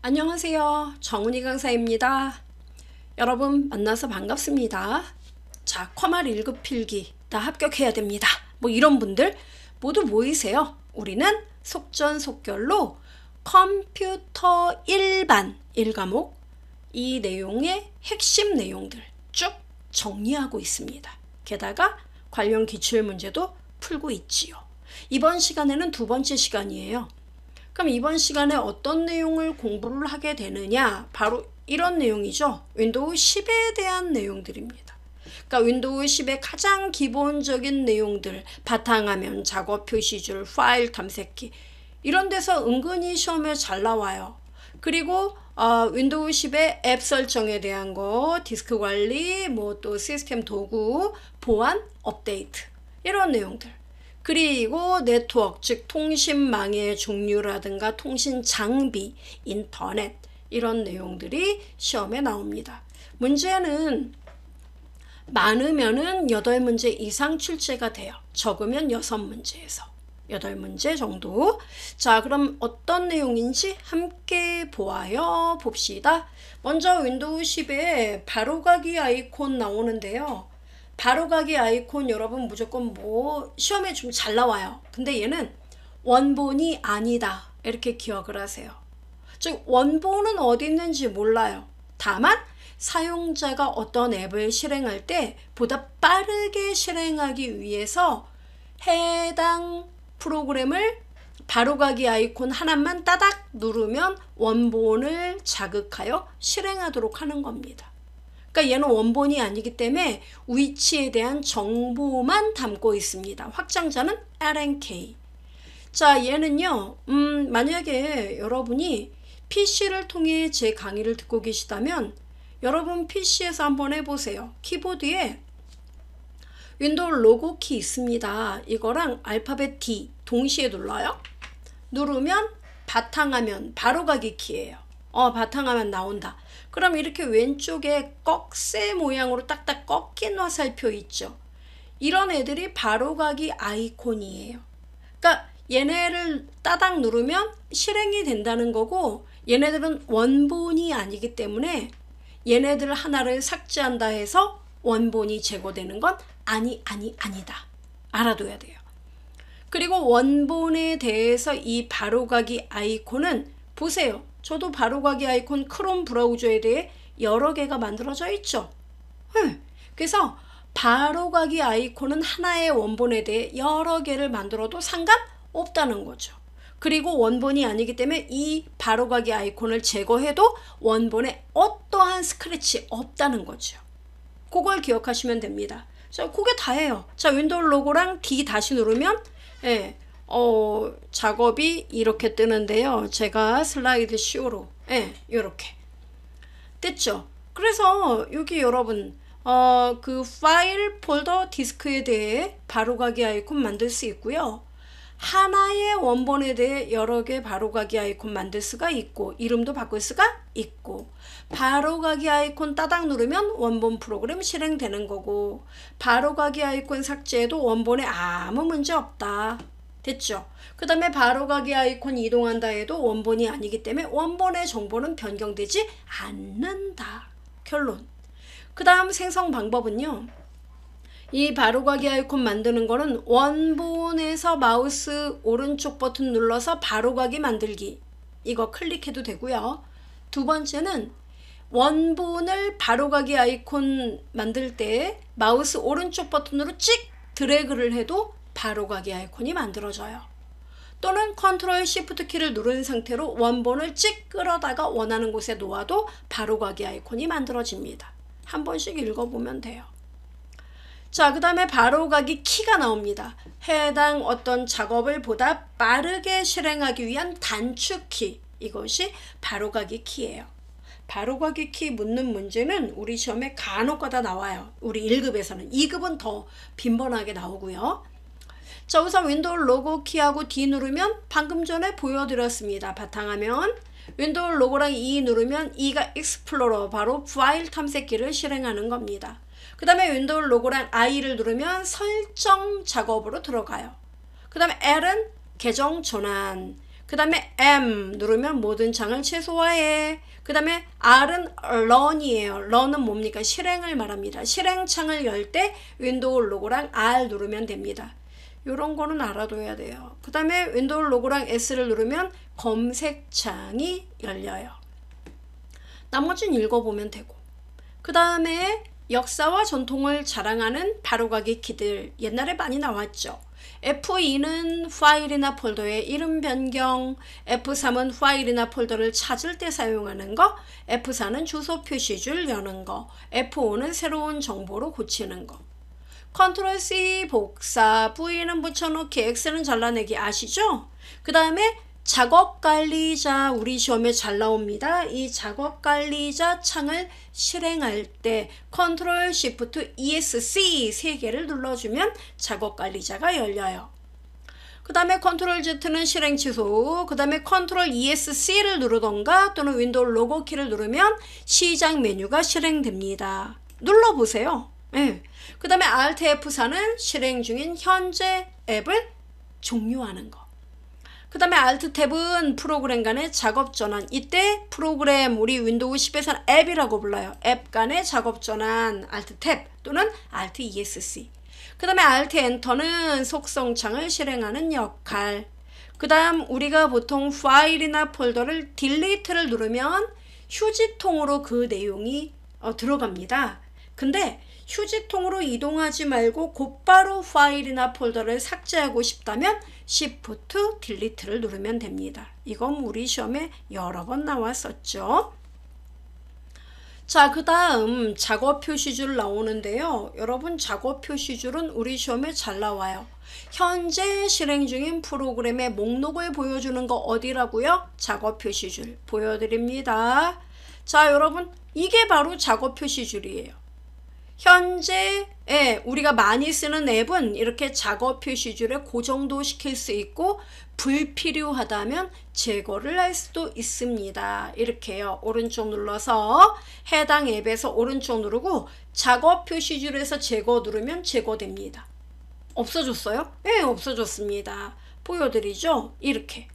안녕하세요. 정은희 강사입니다. 여러분 만나서 반갑습니다. 자, 컴활 1급 필기 다 합격해야 됩니다. 뭐 이런 분들 모두 모이세요. 우리는 속전속결로 컴퓨터 일반 1과목 이 내용의 핵심 내용들 쭉 정리하고 있습니다. 게다가 관련 기출문제도 풀고 있지요. 이번 시간에는 두 번째 시간이에요. 그럼 이번 시간에 어떤 내용을 공부를 하게 되느냐? 바로 이런 내용이죠. 윈도우 10에 대한 내용들입니다. 그러니까 윈도우 10의 가장 기본적인 내용들, 바탕화면, 작업 표시줄, 파일 탐색기 이런 데서 은근히 시험에 잘 나와요. 그리고 윈도우 10의 앱 설정에 대한 거, 디스크 관리, 뭐 또 시스템 도구, 보안, 업데이트 이런 내용들. 그리고 네트워크, 즉 통신망의 종류라든가 통신 장비, 인터넷 이런 내용들이 시험에 나옵니다. 문제는 많으면은 8문제 이상 출제가 돼요. 적으면 6문제에서 8문제 정도. 자, 그럼 어떤 내용인지 함께 보아요. 봅시다. 먼저 윈도우 10에 바로가기 아이콘 나오는데요. 바로가기 아이콘 여러분 무조건 뭐 시험에 좀 잘 나와요. 근데 얘는 원본이 아니다. 이렇게 기억을 하세요. 즉 원본은 어디 있는지 몰라요. 다만 사용자가 어떤 앱을 실행할 때 보다 빠르게 실행하기 위해서 해당 프로그램을 바로가기 아이콘 하나만 따닥 누르면 원본을 자극하여 실행하도록 하는 겁니다. 그러니까 얘는 원본이 아니기 때문에 위치에 대한 정보만 담고 있습니다. 확장자는 RNK. 자, 얘는요. 만약에 여러분이 PC를 통해 제 강의를 듣고 계시다면 여러분 PC에서 한번 해보세요. 키보드에 윈도우 로고 키 있습니다. 이거랑 알파벳 D 동시에 눌러요. 누르면 바탕화면 바로가기 키예요. 바탕화면 나온다. 그럼 이렇게 왼쪽에 꺽쇠 모양으로 딱딱 꺾인 화살표 있죠. 이런 애들이 바로가기 아이콘이에요. 그러니까 얘네를 따닥 누르면 실행이 된다는 거고 얘네들은 원본이 아니기 때문에 얘네들 하나를 삭제한다 해서 원본이 제거되는 건 아니다. 알아둬야 돼요. 그리고 원본에 대해서 이 바로가기 아이콘은 보세요. 저도 바로가기 아이콘 크롬 브라우저에 대해 여러 개가 만들어져 있죠. 그래서 바로가기 아이콘은 하나의 원본에 대해 여러 개를 만들어도 상관없다는 거죠. 그리고 원본이 아니기 때문에 이 바로가기 아이콘을 제거해도 원본에 어떠한 스크래치 없다는 거죠. 그걸 기억하시면 됩니다. 자, 그게 다예요. 자, 윈도우 로고랑 D 다시 누르면 작업이 이렇게 뜨는데요. 제가 슬라이드 쇼로 이렇게 됐죠. 그래서 여기 여러분 그 파일 폴더 디스크에 대해 바로가기 아이콘 만들 수 있고요. 하나의 원본에 대해 여러 개 바로가기 아이콘 만들 수가 있고 이름도 바꿀 수가 있고 바로가기 아이콘 따닥 누르면 원본 프로그램 실행되는 거고 바로가기 아이콘 삭제해도 원본에 아무 문제 없다. 됐죠? 그 다음에 바로가기 아이콘 이동한다 해도 원본이 아니기 때문에 원본의 정보는 변경되지 않는다. 결론. 그 다음 생성 방법은요. 이 바로가기 아이콘 만드는 거는 원본에서 마우스 오른쪽 버튼 눌러서 바로가기 만들기. 이거 클릭해도 되고요. 두 번째는 원본을 바로가기 아이콘 만들 때 마우스 오른쪽 버튼으로 찍 드래그를 해도 바로가기 아이콘이 만들어져요. 또는 컨트롤 시프트 키를 누른 상태로 원본을 찍 끌어다가 원하는 곳에 놓아도 바로가기 아이콘이 만들어집니다. 한 번씩 읽어보면 돼요. 자, 그 다음에 바로가기 키가 나옵니다. 해당 어떤 작업을 보다 빠르게 실행하기 위한 단축키. 이것이 바로가기 키예요. 바로가기 키 묻는 문제는 우리 시험에 간혹가다 나와요. 우리 1급에서는. 2급은 더 빈번하게 나오고요. 자, 우선 윈도우 로고 키하고 D 누르면 방금 전에 보여드렸습니다. 바탕화면. 윈도우 로고랑 E 누르면 E가 익스플로러, 바로 파일 탐색기를 실행하는 겁니다. 그 다음에 윈도우 로고랑 I를 누르면 설정 작업으로 들어가요. 그 다음에 L은 계정 전환. 그 다음에 M 누르면 모든 창을 최소화해. 그 다음에 R은 run이에요. run은 뭡니까? 실행을 말합니다. 실행창을 열 때 윈도우 로고랑 R 누르면 됩니다. 요런 거는 알아둬야 돼요. 그 다음에 윈도우 로고랑 S를 누르면 검색창이 열려요. 나머지는 읽어보면 되고. 그 다음에 역사와 전통을 자랑하는 바로가기 키들 옛날에 많이 나왔죠. F2는 파일이나 폴더의 이름 변경, F3은 파일이나 폴더를 찾을 때 사용하는 거, F4는 주소 표시줄 여는 거, F5는 새로운 정보로 고치는 거. 컨트롤 C 복사, V는 붙여넣기, X는 잘라내기 아시죠? 그 다음에 작업관리자 우리 시험에 잘 나옵니다. 이 작업관리자 창을 실행할 때 컨트롤 시프트 ESC 3개를 눌러주면 작업관리자가 열려요. 그 다음에 컨트롤 Z는 실행 취소, 그 다음에 컨트롤 ESC를 누르던가 또는 윈도우 로고 키를 누르면 시작 메뉴가 실행됩니다. 눌러보세요. 네. 그 다음에 Alt F4는 실행 중인 현재 앱을 종료하는 거. 그 다음에 Alt 탭은 프로그램 간의 작업 전환. 이때 프로그램 우리 윈도우 10에서는 앱이라고 불러요. 앱 간의 작업 전환 Alt 탭 또는 Alt ESC. 그 다음에 Alt 엔터는 속성창을 실행하는 역할. 그 다음 우리가 보통 파일이나 폴더를 딜리트를 누르면 휴지통으로 그 내용이 들어갑니다. 근데 휴지통으로 이동하지 말고 곧바로 파일이나 폴더를 삭제하고 싶다면 Shift 딜리트를 누르면 됩니다. 이건 우리 시험에 여러 번 나왔었죠. 자, 그 다음 작업 표시줄 나오는데요. 여러분 작업 표시줄은 우리 시험에 잘 나와요. 현재 실행 중인 프로그램의 목록을 보여주는 거 어디라고요? 작업 표시줄 보여드립니다. 자, 여러분 이게 바로 작업 표시줄이에요. 현재 우리가 많이 쓰는 앱은 이렇게 작업 표시줄에 고정도 시킬 수 있고 불필요하다면 제거를 할 수도 있습니다. 이렇게요. 오른쪽 눌러서 해당 앱에서 오른쪽 누르고 작업 표시줄에서 제거 누르면 제거됩니다. 없어졌어요? 네, 없어졌습니다. 보여드리죠? 이렇게.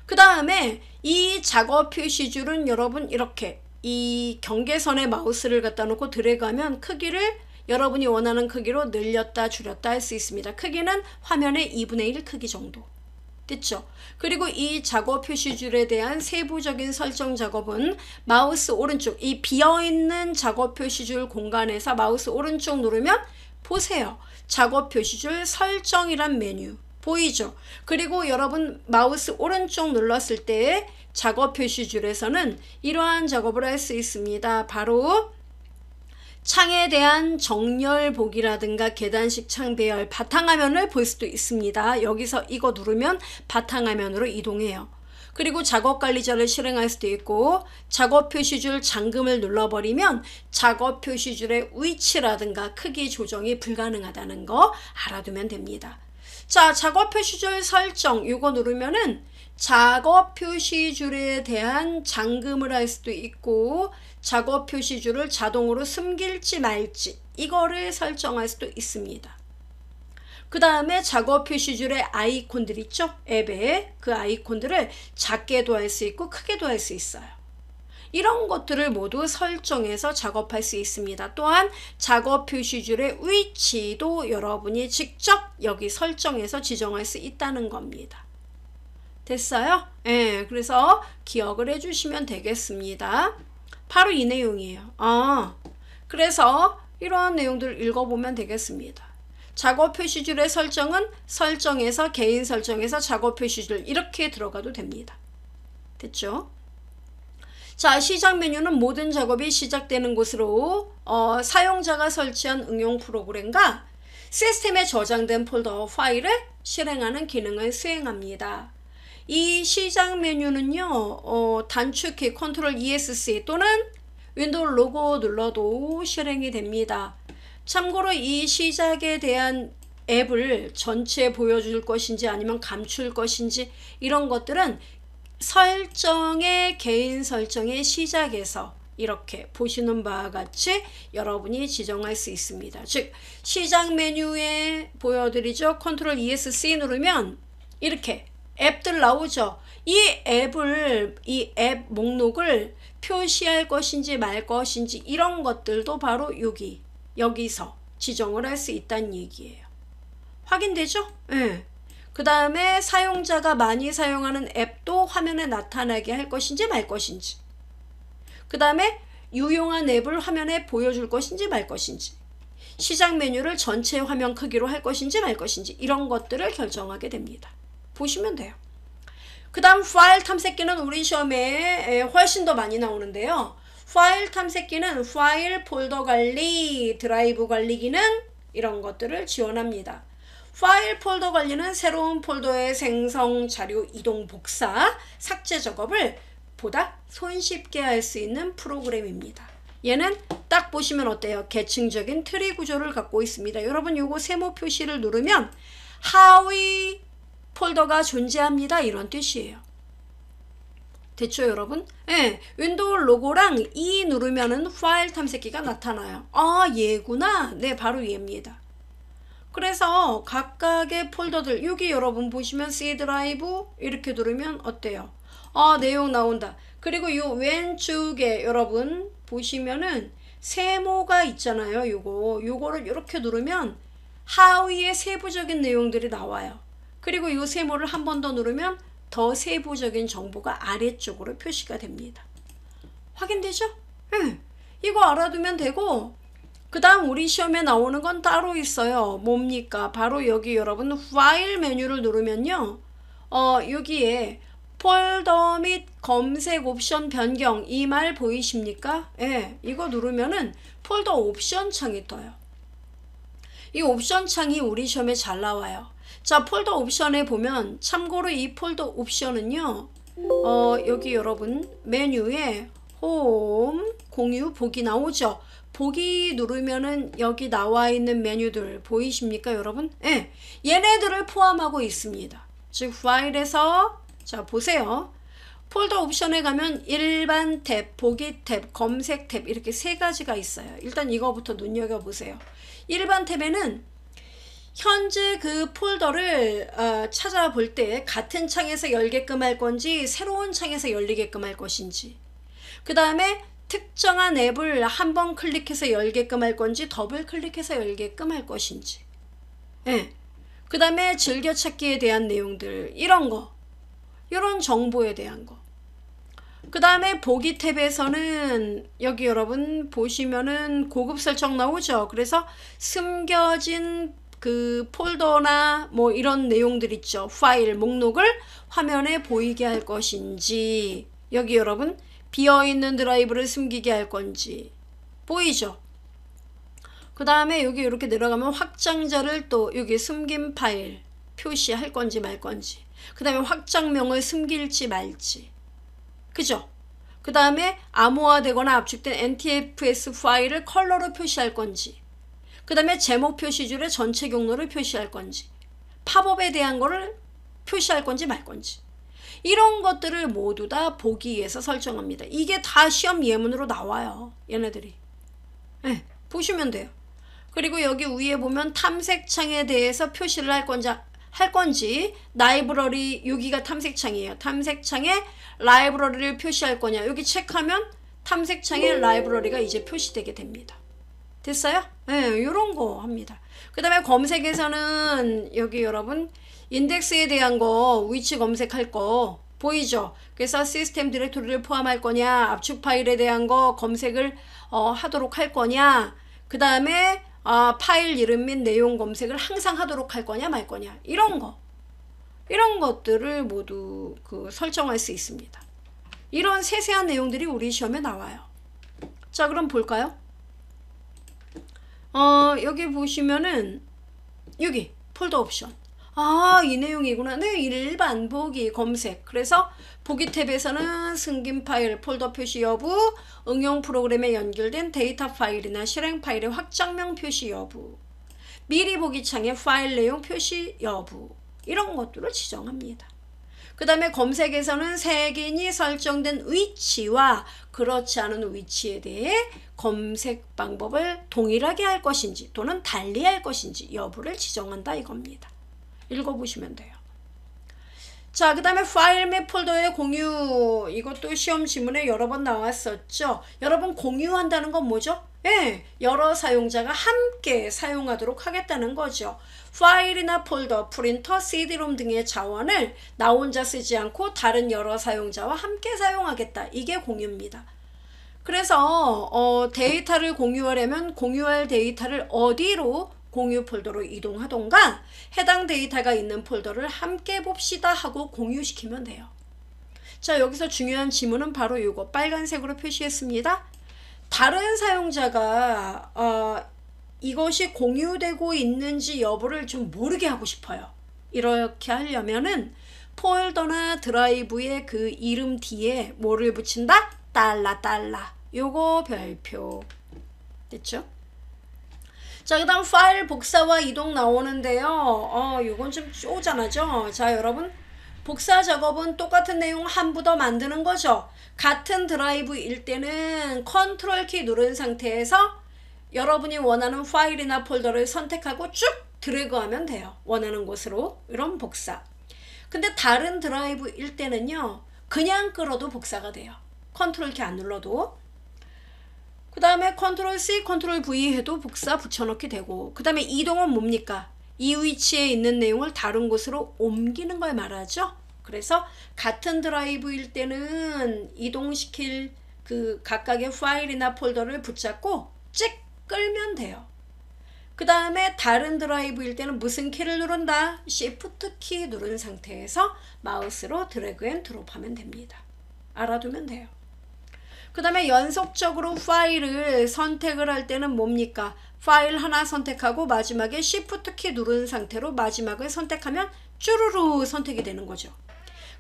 그 다음에 이 작업 표시줄은 여러분 이렇게 이 경계선에 마우스를 갖다 놓고 드래그하면 크기를 여러분이 원하는 크기로 늘렸다 줄였다 할 수 있습니다. 크기는 화면의 2분의 1 크기 정도. 됐죠? 그리고 이 작업 표시줄에 대한 세부적인 설정 작업은 마우스 오른쪽 이 비어있는 작업 표시줄 공간에서 마우스 오른쪽 누르면 보세요. 작업 표시줄 설정이란 메뉴 보이죠? 그리고 여러분 마우스 오른쪽 눌렀을 때 작업 표시줄에서는 이러한 작업을 할 수 있습니다. 바로 창에 대한 정렬 보기라든가 계단식 창 배열, 바탕화면을 볼 수도 있습니다. 여기서 이거 누르면 바탕화면으로 이동해요. 그리고 작업관리자를 실행할 수도 있고 작업 표시줄 잠금을 눌러버리면 작업 표시줄의 위치라든가 크기 조정이 불가능하다는 거 알아두면 됩니다. 자, 작업 표시줄 설정 이거 누르면은 작업 표시줄에 대한 잠금을 할 수도 있고 작업 표시줄을 자동으로 숨길지 말지 이거를 설정할 수도 있습니다. 그 다음에 작업 표시줄의 아이콘들 있죠? 앱에 그 아이콘들을 작게도 할 수 있고 크게도 할 수 있어요. 이런 것들을 모두 설정해서 작업할 수 있습니다. 또한 작업 표시줄의 위치도 여러분이 직접 여기 설정해서 지정할 수 있다는 겁니다. 됐어요? 네, 그래서 기억을 해주시면 되겠습니다. 바로 이 내용이에요. 그래서 이러한 내용들을 읽어보면 되겠습니다. 작업 표시줄의 설정은 설정에서 개인 설정에서 작업 표시줄 이렇게 들어가도 됩니다. 됐죠? 자, 시작 메뉴는 모든 작업이 시작되는 곳으로 사용자가 설치한 응용 프로그램과 시스템에 저장된 폴더 파일을 실행하는 기능을 수행합니다. 이 시작 메뉴는요, 단축키 컨트롤 ESC 또는 윈도우 로고 눌러도 실행이 됩니다. 참고로 이 시작에 대한 앱을 전체 보여줄 것인지 아니면 감출 것인지 이런 것들은 설정의 개인 설정의 시작에서 이렇게 보시는 바와 같이 여러분이 지정할 수 있습니다. 즉 시작 메뉴에 보여드리죠. 컨트롤 ESC 누르면 이렇게 앱들 나오죠. 이 앱 목록을 표시할 것인지 말 것인지 이런 것들도 바로 여기서 지정을 할 수 있다는 얘기예요. 확인되죠? 네. 그 다음에 사용자가 많이 사용하는 앱도 화면에 나타나게 할 것인지 말 것인지, 그 다음에 유용한 앱을 화면에 보여줄 것인지 말 것인지, 시작 메뉴를 전체 화면 크기로 할 것인지 말 것인지 이런 것들을 결정하게 됩니다. 보시면 돼요. 그 다음 파일 탐색기는 우리 시험에 훨씬 더 많이 나오는데요. 파일 탐색기는 파일 폴더 관리, 드라이브 관리 기능 이런 것들을 지원합니다. 파일 폴더 관리는 새로운 폴더의 생성, 자료 이동, 복사, 삭제 작업을 보다 손쉽게 할 수 있는 프로그램입니다. 얘는 딱 보시면 어때요? 계층적인 트리 구조를 갖고 있습니다. 여러분 요거 세모 표시를 누르면 하위 폴더가 존재합니다. 이런 뜻이에요. 됐죠 여러분? 네, 윈도우 로고랑 E 누르면은 파일 탐색기가 나타나요. 아 얘구나. 네 바로 얘입니다. 그래서 각각의 폴더들 여기 여러분 보시면 C 드라이브 이렇게 누르면 어때요? 아 내용 나온다. 그리고 요 왼쪽에 여러분 보시면은 세모가 있잖아요. 요거를 이렇게 누르면 하위에 세부적인 내용들이 나와요. 그리고 요 세모를 한 번 더 누르면 더 세부적인 정보가 아래쪽으로 표시가 됩니다. 확인되죠? 네. 이거 알아두면 되고 그 다음 우리 시험에 나오는 건 따로 있어요. 뭡니까? 바로 여기 여러분 파일 메뉴를 누르면요. 여기에 폴더 및 검색 옵션 변경 이 말 보이십니까? 예, 이거 누르면은 폴더 옵션 창이 떠요. 이 옵션 창이 우리 시험에 잘 나와요. 자, 폴더 옵션에 보면 참고로 이 폴더 옵션은요. 여기 여러분 메뉴에 홈, 공유, 보기 나오죠. 보기 누르면은 여기 나와 있는 메뉴들 보이십니까 여러분? 예, 얘네들을 포함하고 있습니다. 즉 파일에서 자 보세요. 폴더 옵션에 가면 일반 탭, 보기 탭, 검색 탭 이렇게 세 가지가 있어요. 일단 이거부터 눈여겨보세요. 일반 탭에는 현재 그 폴더를 찾아볼 때 같은 창에서 열게끔 할 건지 새로운 창에서 열리게끔 할 것인지, 그 다음에 특정한 앱을 한 번 클릭해서 열게끔 할 건지 더블 클릭해서 열게끔 할 것인지, 예. 그 다음에 즐겨찾기에 대한 내용들 이런 거, 이런 정보에 대한 거. 그 다음에 보기 탭에서는 여기 여러분 보시면은 고급 설정 나오죠. 그래서 숨겨진 그 폴더나 뭐 이런 내용들 있죠. 파일 목록을 화면에 보이게 할 것인지, 여기 여러분 비어있는 드라이브를 숨기게 할 건지 보이죠. 그 다음에 여기 이렇게 내려가면 확장자를 또 여기 숨긴 파일 표시할 건지 말 건지, 그 다음에 확장명을 숨길지 말지, 그죠? 그 다음에 암호화되거나 압축된 NTFS 파일을 컬러로 표시할 건지, 그 다음에 제목 표시줄에 전체 경로를 표시할 건지, 팝업에 대한 거를 표시할 건지 말 건지, 이런 것들을 모두 다 보기에서 설정합니다. 이게 다 시험 예문으로 나와요. 얘네들이. 네, 보시면 돼요. 그리고 여기 위에 보면 탐색창에 대해서 표시를 할 건지 라이브러리, 여기가 탐색창이에요. 탐색창에 라이브러리를 표시할 거냐, 여기 체크하면 탐색창에 라이브러리가 이제 표시되게 됩니다. 됐어요? 네, 이런 거 합니다. 그 다음에 검색에서는 여기 여러분 인덱스에 대한 거, 위치 검색할 거 보이죠? 그래서 시스템 디렉토리를 포함할 거냐, 압축 파일에 대한 거 검색을 하도록 할 거냐, 그 다음에 파일 이름 및 내용 검색을 항상 하도록 할 거냐 말 거냐, 이런 것들을 모두 설정할 수 있습니다. 이런 세세한 내용들이 우리 시험에 나와요. 자, 그럼 볼까요? 여기 보시면은 여기 폴더 옵션, 이 내용이구나. 네, 일반 보기 검색. 그래서 보기 탭에서는 숨긴 파일 폴더 표시 여부, 응용 프로그램에 연결된 데이터 파일이나 실행 파일의 확장명 표시 여부, 미리 보기 창의 파일 내용 표시 여부, 이런 것들을 지정합니다. 그 다음에 검색에서는 색인이 설정된 위치와 그렇지 않은 위치에 대해 검색 방법을 동일하게 할 것인지 또는 달리 할 것인지 여부를 지정한다 이겁니다. 읽어보시면 돼요. 자, 그 다음에 파일 및 폴더의 공유. 이것도 시험 지문에 여러 번 나왔었죠. 여러분, 공유한다는 건 뭐죠? 예, 여러 사용자가 함께 사용하도록 하겠다는 거죠. 파일이나 폴더, 프린터, CD롬 등의 자원을 나 혼자 쓰지 않고 다른 여러 사용자와 함께 사용하겠다. 이게 공유입니다. 그래서 데이터를 공유하려면 공유할 데이터를 어디로 공유 폴더로 이동하던가 해당 데이터가 있는 폴더를 함께 봅시다 하고 공유시키면 돼요. 자, 여기서 중요한 지문은 바로 이거 빨간색으로 표시했습니다. 다른 사용자가 이것이 공유되고 있는지 여부를 좀 모르게 하고 싶어요. 이렇게 하려면은 폴더나 드라이브의 그 이름 뒤에 뭐를 붙인다? 달라. 요거 별표. 됐죠? 자, 그 다음 파일 복사와 이동 나오는데요. 요건 좀 쪼잔하죠? 자, 여러분. 복사 작업은 똑같은 내용 한 부 더 만드는 거죠. 같은 드라이브일 때는 컨트롤 키 누른 상태에서 여러분이 원하는 파일이나 폴더를 선택하고 쭉 드래그하면 돼요. 원하는 곳으로. 이런 복사. 근데 다른 드라이브일 때는요. 그냥 끌어도 복사가 돼요. 컨트롤 키 안 눌러도. 그 다음에 컨트롤 C, 컨트롤 V 해도 복사 붙여넣기 되고, 그 다음에 이동은 뭡니까? 이 위치에 있는 내용을 다른 곳으로 옮기는 걸 말하죠. 그래서 같은 드라이브일 때는 이동시킬 그 각각의 파일이나 폴더를 붙잡고 찍 끌면 돼요. 그 다음에 다른 드라이브일 때는 무슨 키를 누른다? Shift 키 누른 상태에서 마우스로 드래그 앤 드롭 하면 됩니다. 알아두면 돼요. 그 다음에 연속적으로 파일을 선택을 할 때는 뭡니까? 파일 하나 선택하고 마지막에 Shift 키 누른 상태로 마지막을 선택하면 쭈루루 선택이 되는 거죠.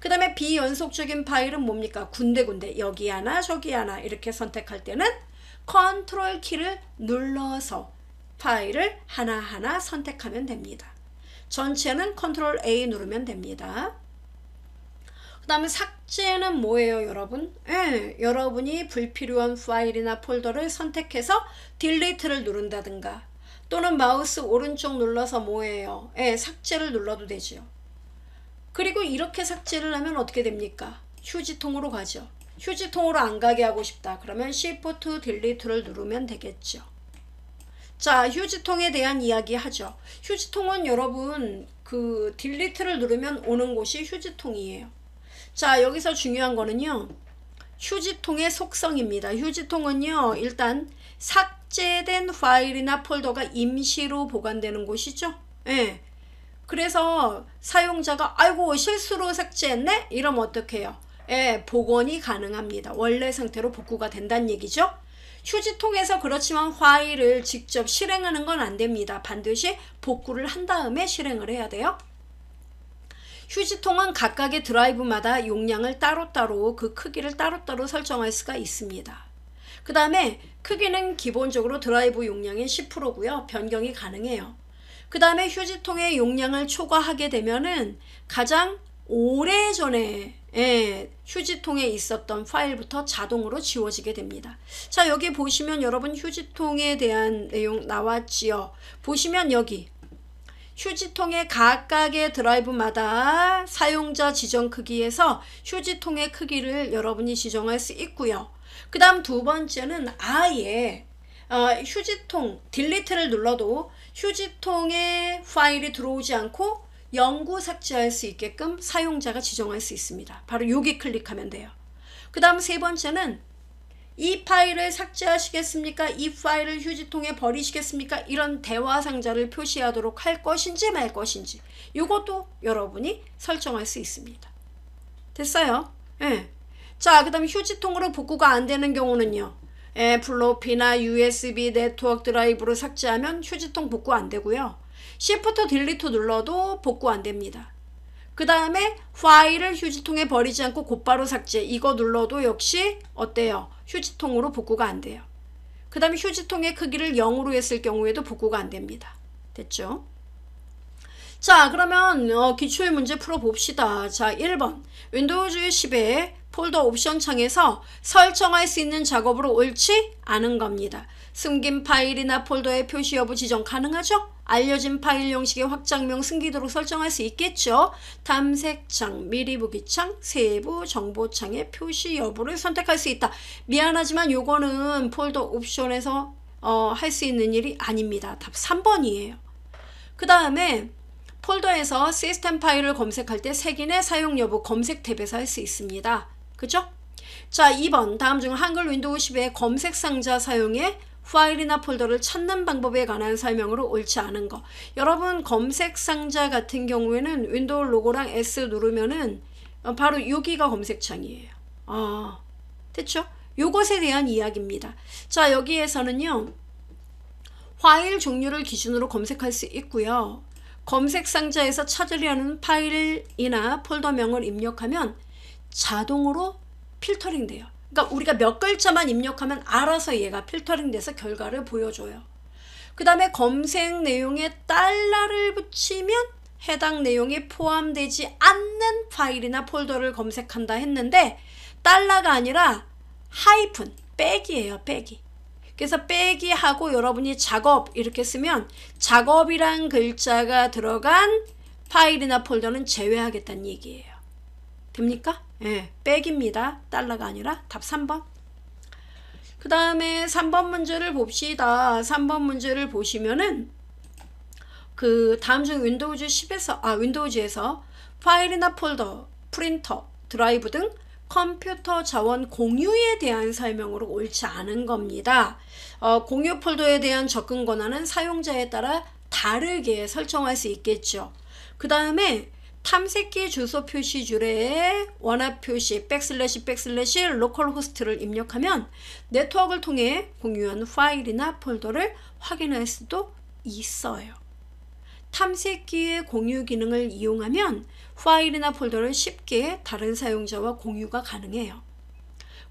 그 다음에 비연속적인 파일은 뭡니까? 군데군데 여기 하나 저기 하나 이렇게 선택할 때는 컨트롤 키를 눌러서 파일을 하나하나 선택하면 됩니다. 전체는 컨트롤 A 누르면 됩니다. 그 다음에 삭제는 뭐예요, 여러분? 여러분이 불필요한 파일이나 폴더를 선택해서 딜리트를 누른다든가 또는 마우스 오른쪽 눌러서 뭐예요? 삭제를 눌러도 되죠. 그리고 이렇게 삭제를 하면 어떻게 됩니까? 휴지통으로 가죠. 휴지통으로 안 가게 하고 싶다. 그러면 Shift 딜리트를 누르면 되겠죠. 자, 휴지통에 대한 이야기 하죠. 휴지통은 여러분 그 딜리트를 누르면 오는 곳이 휴지통이에요. 자, 여기서 중요한 거는요. 휴지통의 속성입니다. 휴지통은요. 일단 삭제된 파일이나 폴더가 임시로 보관되는 곳이죠. 그래서 사용자가 아이고 실수로 삭제했네? 이러면 어떻게 해요? 복원이 가능합니다. 원래 상태로 복구가 된다는 얘기죠. 휴지통에서 그렇지만 파일을 직접 실행하는 건 안 됩니다. 반드시 복구를 한 다음에 실행을 해야 돼요. 휴지통은 각각의 드라이브마다 용량을 따로따로 그 크기를 따로따로 설정할 수가 있습니다. 그 다음에 크기는 기본적으로 드라이브 용량의 10%고요. 변경이 가능해요. 그 다음에 휴지통의 용량을 초과하게 되면은 가장 오래전에 휴지통에 있었던 파일부터 자동으로 지워지게 됩니다. 자, 여기 보시면 여러분 휴지통에 대한 내용 나왔지요. 보시면 여기 휴지통의 각각의 드라이브마다 사용자 지정 크기에서 휴지통의 크기를 여러분이 지정할 수 있고요. 그 다음 두 번째는 아예 휴지통 딜리트를 눌러도 휴지통에 파일이 들어오지 않고 영구 삭제할 수 있게끔 사용자가 지정할 수 있습니다. 바로 여기 클릭하면 돼요. 그 다음 세 번째는 이 파일을 삭제하시겠습니까? 이 파일을 휴지통에 버리시겠습니까? 이런 대화 상자를 표시하도록 할 것인지 말 것인지 이것도 여러분이 설정할 수 있습니다. 됐어요? 자, 그 다음에 휴지통으로 복구가 안 되는 경우는요. 플로피나 USB 네트워크 드라이브로 삭제하면 휴지통 복구 안 되고요. Shift 딜리트 눌러도 복구 안 됩니다. 그 다음에 파일을 휴지통에 버리지 않고 곧바로 삭제 이거 눌러도 역시 어때요? 휴지통으로 복구가 안 돼요. 그 다음에 휴지통의 크기를 0으로 했을 경우에도 복구가 안 됩니다. 됐죠? 자, 그러면 기출 문제 풀어봅시다. 자, 1번 윈도우즈 10에 폴더 옵션 창에서 설정할 수 있는 작업으로 옳지 않은 겁니다. 숨긴 파일이나 폴더의 표시 여부 지정 가능하죠? 알려진 파일 형식의 확장명 숨기도록 설정할 수 있겠죠? 탐색창, 미리 보기창, 세부 정보창의 표시 여부를 선택할 수 있다. 미안하지만 요거는 폴더 옵션에서 할 수 있는 일이 아닙니다. 답 3번이에요. 그 다음에 폴더에서 시스템 파일을 검색할 때 색인의 사용 여부 검색 탭에서 할 수 있습니다. 그죠? 자, 2번 다음 중 한글 윈도우 10의 검색 상자 사용에 파일이나 폴더를 찾는 방법에 관한 설명으로 옳지 않은 거. 여러분 검색 상자 같은 경우에는 윈도우 로고랑 S 누르면은 바로 여기가 검색창이에요. 됐죠? 요것에 대한 이야기입니다. 자, 여기에서는요. 파일 종류를 기준으로 검색할 수 있고요. 검색 상자에서 찾으려는 파일이나 폴더명을 입력하면 자동으로 필터링 돼요. 그러니까 우리가 몇 글자만 입력하면 알아서 얘가 필터링 돼서 결과를 보여줘요. 그 다음에 검색 내용에 달러를 붙이면 해당 내용이 포함되지 않는 파일이나 폴더를 검색한다 했는데 달러가 아니라 하이픈, 빼기예요. 빼기. 그래서 빼기 하고 여러분이 작업 이렇게 쓰면 작업이란 글자가 들어간 파일이나 폴더는 제외하겠다는 얘기예요. 됩니까? 예, 빼기입니다. 달러가 아니라 답 3번. 그 다음에 3번 문제를 봅시다. 3번 문제를 보시면은 그 다음 중 윈도우즈 10에서 윈도우즈에서 파일이나 폴더, 프린터, 드라이브 등 컴퓨터 자원 공유에 대한 설명으로 옳지 않은 겁니다. 공유 폴더에 대한 접근 권한은 사용자에 따라 다르게 설정할 수 있겠죠. 그 다음에 탐색기 주소 표시줄에 원화 표시 백슬래시 로컬 호스트를 입력하면 네트워크를 통해 공유한 파일이나 폴더를 확인할 수도 있어요. 탐색기의 공유 기능을 이용하면 파일이나 폴더를 쉽게 다른 사용자와 공유가 가능해요.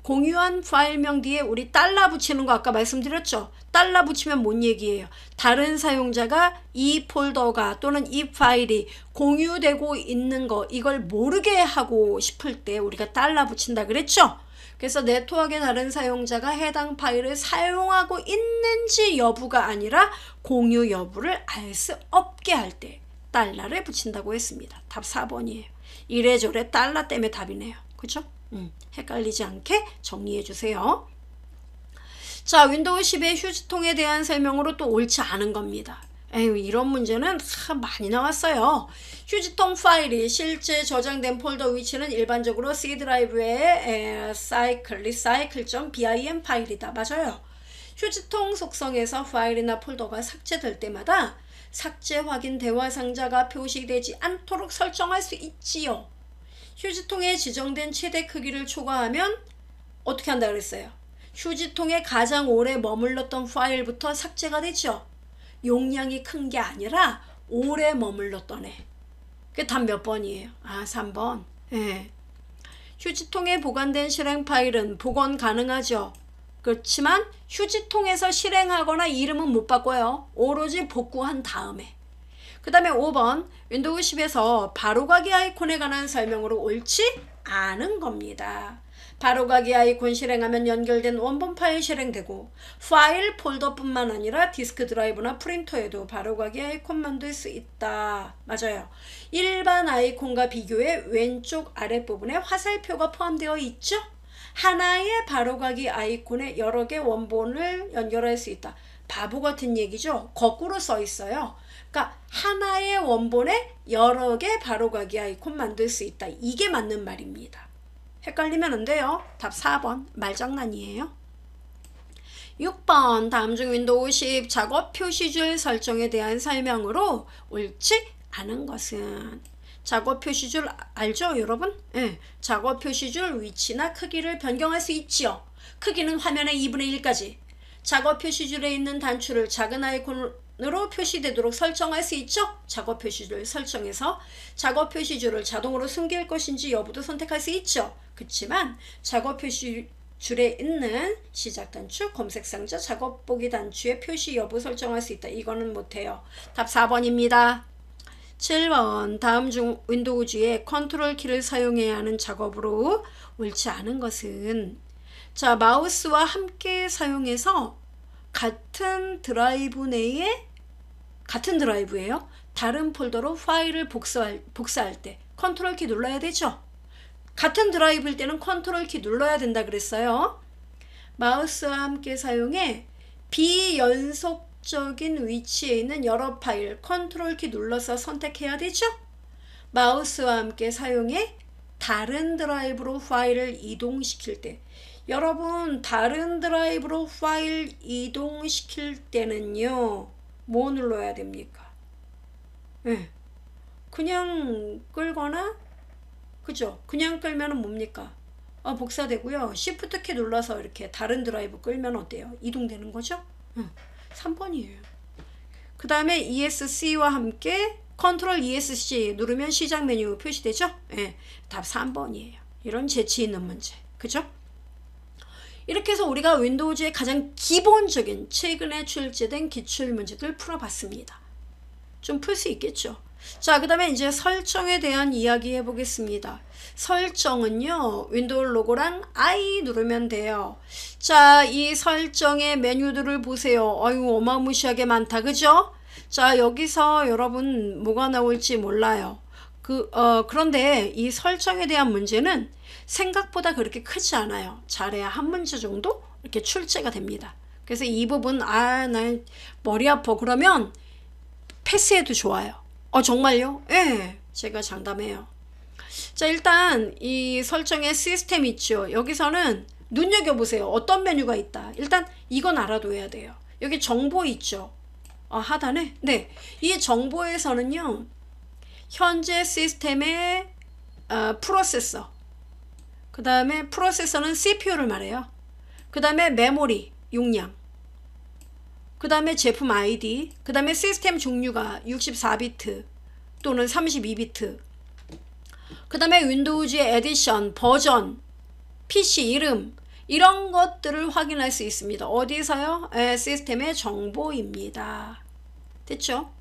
공유한 파일명 뒤에 우리 달러 붙이는 거 아까 말씀드렸죠? 달러 붙이면 뭔 얘기예요? 다른 사용자가 이 폴더가 또는 이 파일이 공유되고 있는 거 이걸 모르게 하고 싶을 때 우리가 달러 붙인다 그랬죠? 그래서 네트워크의 다른 사용자가 해당 파일을 사용하고 있는지 여부가 아니라 공유 여부를 알 수 없게 할 때 달러를 붙인다고 했습니다. 답 4번이에요. 이래저래 달러 때문에 답이네요. 그죠? 헷갈리지 않게 정리해 주세요. 자, 윈도우 10의 휴지통에 대한 설명으로 또 옳지 않은 겁니다. 에휴, 이런 문제는 많이 나왔어요. 휴지통 파일이 실제 저장된 폴더 위치는 일반적으로 C 드라이브의 recycle.bin 파일이다. 맞아요. 휴지통 속성에서 파일이나 폴더가 삭제될 때마다 삭제 확인 대화 상자가 표시되지 않도록 설정할 수 있지요. 휴지통에 지정된 최대 크기를 초과하면 어떻게 한다 그랬어요? 휴지통에 가장 오래 머물렀던 파일부터 삭제가 되죠. 용량이 큰 게 아니라 오래 머물렀던 애. 그게 답 몇 번이에요? 3번. 예. 휴지통에 보관된 실행 파일은 복원 가능하죠. 그렇지만 휴지통에서 실행하거나 이름은 못 바꿔요. 오로지 복구한 다음에. 그 다음에 5번 윈도우 10에서 바로가기 아이콘에 관한 설명으로 옳지 않은 겁니다. 바로가기 아이콘 실행하면 연결된 원본 파일 실행되고 파일 폴더뿐만 아니라 디스크 드라이브나 프린터에도 바로가기 아이콘 만들 수 있다. 맞아요. 일반 아이콘과 비교해 왼쪽 아랫부분에 화살표가 포함되어 있죠. 하나의 바로가기 아이콘에 여러 개 원본을 연결할 수 있다. 바보 같은 얘기죠. 거꾸로 써 있어요. 그러니까 하나의 원본에 여러 개 바로가기 아이콘 만들 수 있다. 이게 맞는 말입니다. 헷갈리면 안 돼요. 답 4번. 말장난이에요. 6번 다음 중 윈도우 10 작업 표시줄 설정에 대한 설명으로 옳지 않은 것은 작업 표시줄 알죠 여러분? 네. 작업 표시줄 위치나 크기를 변경할 수 있지요. 크기는 화면의 2분의 1까지. 작업 표시줄에 있는 단추를 작은 아이콘으로 표시되도록 설정할 수 있죠. 작업 표시줄 설정에서 작업 표시줄을 자동으로 숨길 것인지 여부도 선택할 수 있죠. 그렇지만 작업 표시줄에 있는 시작 단추, 검색 상자, 작업 보기 단추의 표시 여부 설정할 수 있다. 이거는 못해요. 답 4번입니다. 7번 다음 중 윈도우 주의 컨트롤 키를 사용해야 하는 작업으로 옳지 않은 것은 자 마우스와 함께 사용해서 같은 드라이브 내에 같은 드라이브예요. 다른 폴더로 파일을 복사할 때 컨트롤 키 눌러야 되죠. 같은 드라이브일 때는 컨트롤 키 눌러야 된다 그랬어요. 마우스와 함께 사용해 비연속적인 위치에 있는 여러 파일 컨트롤 키 눌러서 선택해야 되죠. 마우스와 함께 사용해 다른 드라이브로 파일을 이동시킬 때 여러분 다른 드라이브로 파일 이동시킬 때는요 뭐 눌러야 됩니까? 네. 그냥 끌거나 그죠? 그냥 끌면은 뭡니까? 복사되고요. Shift 키 눌러서 이렇게 다른 드라이브 끌면 어때요? 이동되는 거죠? 3번이에요. 그 다음에 ESC와 함께 컨트롤 ESC 누르면 시작 메뉴 표시되죠? 네. 답 3번이에요. 이런 재치 있는 문제. 그죠? 이렇게 해서 우리가 윈도우즈의 가장 기본적인 최근에 출제된 기출문제들 풀어봤습니다. 좀 풀 수 있겠죠? 자, 그 다음에 이제 설정에 대한 이야기 해보겠습니다. 설정은요, 윈도우 로고랑 I 누르면 돼요. 자, 이 설정의 메뉴들을 보세요. 아유, 어마무시하게 많다. 그죠? 자, 여기서 여러분 뭐가 나올지 몰라요. 그런데 이 설정에 대한 문제는 생각보다 그렇게 크지 않아요. 잘해야 한 문제 정도 이렇게 출제가 됩니다. 그래서 이 부분 나 머리 아파 그러면 패스해도 좋아요. 정말요? 예, 제가 장담해요. 자, 일단 이 설정의 시스템 있죠. 여기서는 눈여겨보세요. 어떤 메뉴가 있다. 일단 이건 알아둬야 돼요. 여기 정보 있죠. 하단에? 네. 이 정보에서는요. 현재 시스템의 프로세서 그 다음에 프로세서는 CPU를 말해요. 그 다음에 메모리 용량 그 다음에 제품 ID 그 다음에 시스템 종류가 64비트 또는 32비트 그 다음에 윈도우즈의 에디션 버전 PC 이름 이런 것들을 확인할 수 있습니다. 어디서요? 시스템의 정보입니다. 됐죠?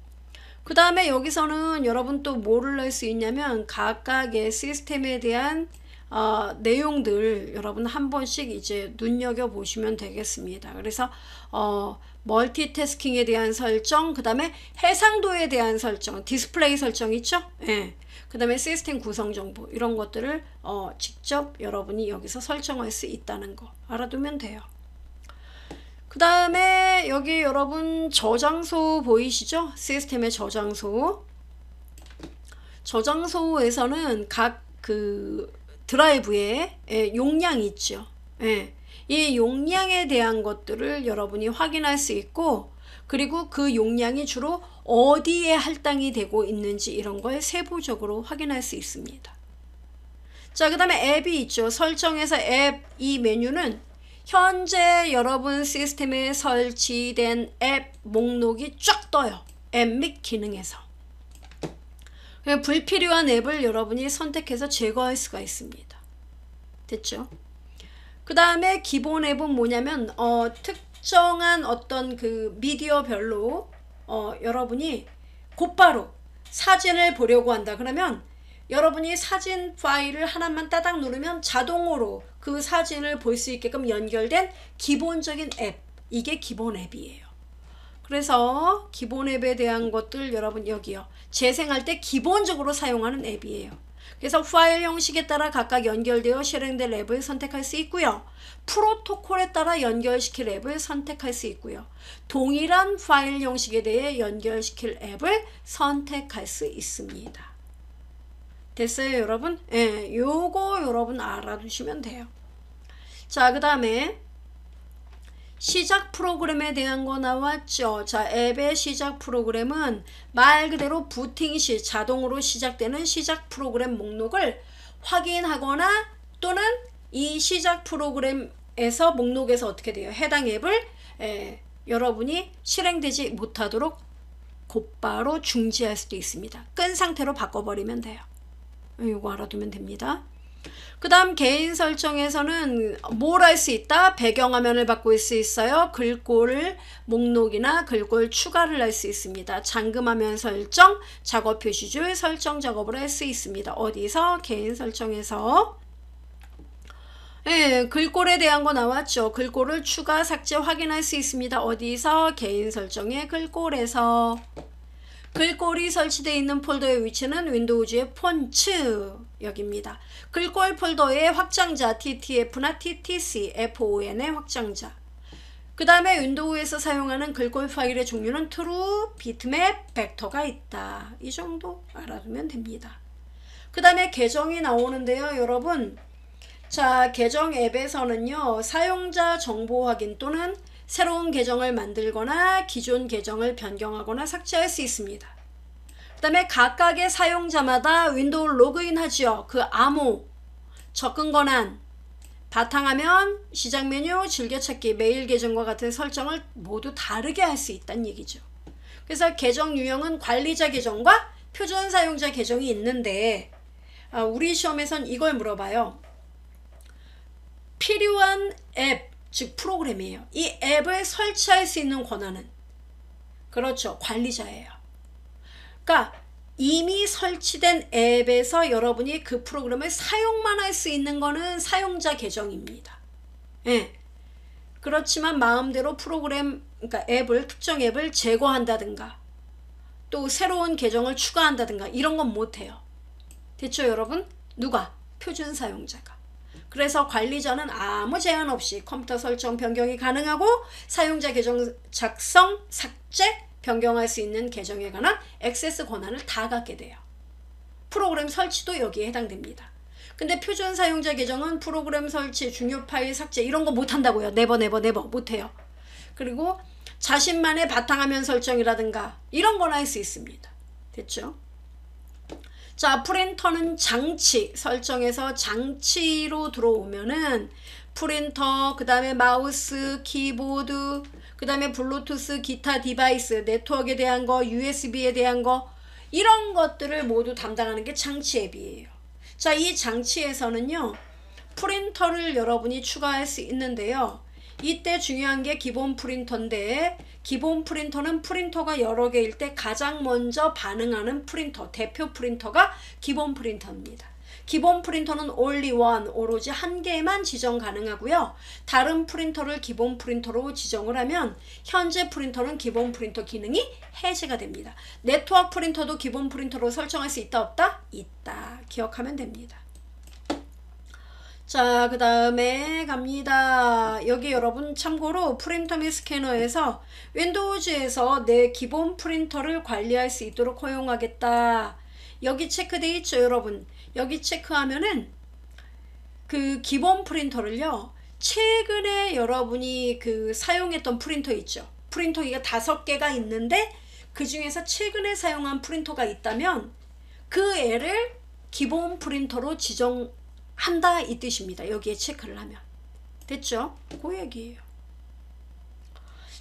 그 다음에 여기서는 여러분 또 뭐를 할 수 있냐면 각각의 시스템에 대한 내용들 여러분 한 번씩 이제 눈여겨보시면 되겠습니다. 그래서 멀티태스킹에 대한 설정, 그 다음에 해상도에 대한 설정, 디스플레이 설정 있죠? 예. 그 다음에 시스템 구성 정보 이런 것들을 직접 여러분이 여기서 설정할 수 있다는 거 알아두면 돼요. 그 다음에 여기 여러분 저장소 보이시죠? 시스템의 저장소. 저장소에서는 각 드라이브에 용량이 있죠. 예. 이 용량에 대한 것들을 여러분이 확인할 수 있고 그리고 그 용량이 주로 어디에 할당이 되고 있는지 이런 걸 세부적으로 확인할 수 있습니다. 자, 그 다음에 앱이 있죠. 설정에서 앱 이 메뉴는 현재 여러분 시스템에 설치된 앱 목록이 쫙 떠요. 앱 및 기능에서. 불필요한 앱을 여러분이 선택해서 제거할 수가 있습니다. 됐죠? 그 다음에 기본 앱은 뭐냐면 특정한 어떤 미디어별로 여러분이 곧바로 사진을 보려고 한다. 그러면 여러분이 사진 파일을 하나만 따닥 누르면 자동으로 그 사진을 볼 수 있게끔 연결된 기본적인 앱. 이게 기본 앱이에요. 그래서 기본 앱에 대한 것들 여러분 여기요. 재생할 때 기본적으로 사용하는 앱이에요. 그래서 파일 형식에 따라 각각 연결되어 실행될 앱을 선택할 수 있고요. 프로토콜에 따라 연결시킬 앱을 선택할 수 있고요. 동일한 파일 형식에 대해 연결시킬 앱을 선택할 수 있습니다. 됐어요, 여러분? 예, 요거 여러분 알아두시면 돼요. 자, 그 다음에 시작 프로그램에 대한 거 나왔죠. 자, 앱의 시작 프로그램은 말 그대로 부팅 시 자동으로 시작되는 시작 프로그램 목록을 확인하거나 또는 이 시작 프로그램에서 목록에서 어떻게 돼요? 해당 앱을 여러분이 실행되지 못하도록 곧바로 중지할 수도 있습니다. 끈 상태로 바꿔버리면 돼요. 이거 알아두면 됩니다. 그 다음 개인 설정에서는 뭘 할 수 있다? 배경화면을 바꿀 수 있어요. 글꼴 목록이나 글꼴 추가를 할 수 있습니다. 잠금화면 설정, 작업 표시줄 설정 작업을 할 수 있습니다. 어디서? 개인 설정에서. 네, 글꼴에 대한 거 나왔죠. 글꼴을 추가, 삭제 확인할 수 있습니다. 어디서? 개인 설정의 글꼴에서. 글꼴이 설치되어 있는 폴더의 위치는 윈도우즈의 폰츠 여기입니다. 글꼴 폴더의 확장자 TTF나 TTC, FON의 확장자. 그 다음에 윈도우에서 사용하는 글꼴 파일의 종류는 true, bitmap, 벡터가 있다. 이 정도 알아두면 됩니다. 그 다음에 계정이 나오는데요. 여러분, 자, 계정 앱에서는요. 사용자 정보 확인 또는 새로운 계정을 만들거나 기존 계정을 변경하거나 삭제할 수 있습니다. 그 다음에 각각의 사용자마다 윈도우 로그인 하죠. 그 암호, 접근 권한, 바탕화면, 시작 메뉴, 즐겨찾기, 메일 계정과 같은 설정을 모두 다르게 할 수 있다는 얘기죠. 그래서 계정 유형은 관리자 계정과 표준 사용자 계정이 있는데 우리 시험에선 이걸 물어봐요. 필요한 앱, 즉 프로그램이에요. 이 앱을 설치할 수 있는 권한은 그렇죠. 관리자예요. 그러니까 이미 설치된 앱에서 여러분이 그 프로그램을 사용만 할 수 있는 거는 사용자 계정입니다. 예. 그렇지만 마음대로 프로그램, 그러니까 앱을, 특정 앱을 제거한다든가 또 새로운 계정을 추가한다든가 이런 건 못해요. 됐죠, 여러분? 누가? 표준 사용자가. 그래서 관리자는 아무 제한 없이 컴퓨터 설정 변경이 가능하고 사용자 계정 작성, 삭제, 변경할 수 있는 계정에 관한 액세스 권한을 다 갖게 돼요. 프로그램 설치도 여기에 해당됩니다. 근데 표준 사용자 계정은 프로그램 설치, 중요 파일 삭제 이런 거 못한다고요. 네버 못해요. 그리고 자신만의 바탕화면 설정이라든가 이런 건 할 수 있습니다. 됐죠? 자, 프린터는 장치 설정에서 장치로 들어오면은 프린터, 그 다음에 마우스, 키보드, 그 다음에 블루투스, 기타 디바이스, 네트워크에 대한 거, USB에 대한 거 이런 것들을 모두 담당하는 게 장치 앱이에요. 자, 이 장치에서는요. 프린터를 여러분이 추가할 수 있는데요. 이때 중요한 게 기본 프린터인데 기본 프린터는 프린터가 여러 개일 때 가장 먼저 반응하는 프린터, 대표 프린터가 기본 프린터입니다. 기본 프린터는 only one, 오로지 한 개만 지정 가능하고요. 다른 프린터를 기본 프린터로 지정을 하면 현재 프린터는 기본 프린터 기능이 해제가 됩니다. 네트워크 프린터도 기본 프린터로 설정할 수 있다 없다? 있다. 기억하면 됩니다. 자, 그 다음에 갑니다. 여기 여러분 참고로 프린터 및 스캐너에서 윈도우즈에서 내 기본 프린터를 관리할 수 있도록 허용하겠다. 여기 체크되어 있죠, 여러분. 여기 체크하면은 그 기본 프린터를요. 최근에 여러분이 그 사용했던 프린터 있죠. 프린터기가 5개가 있는데 그 중에서 최근에 사용한 프린터가 있다면 그 애를 기본 프린터로 지정한다 이 뜻입니다. 여기에 체크를 하면. 됐죠? 그 얘기예요.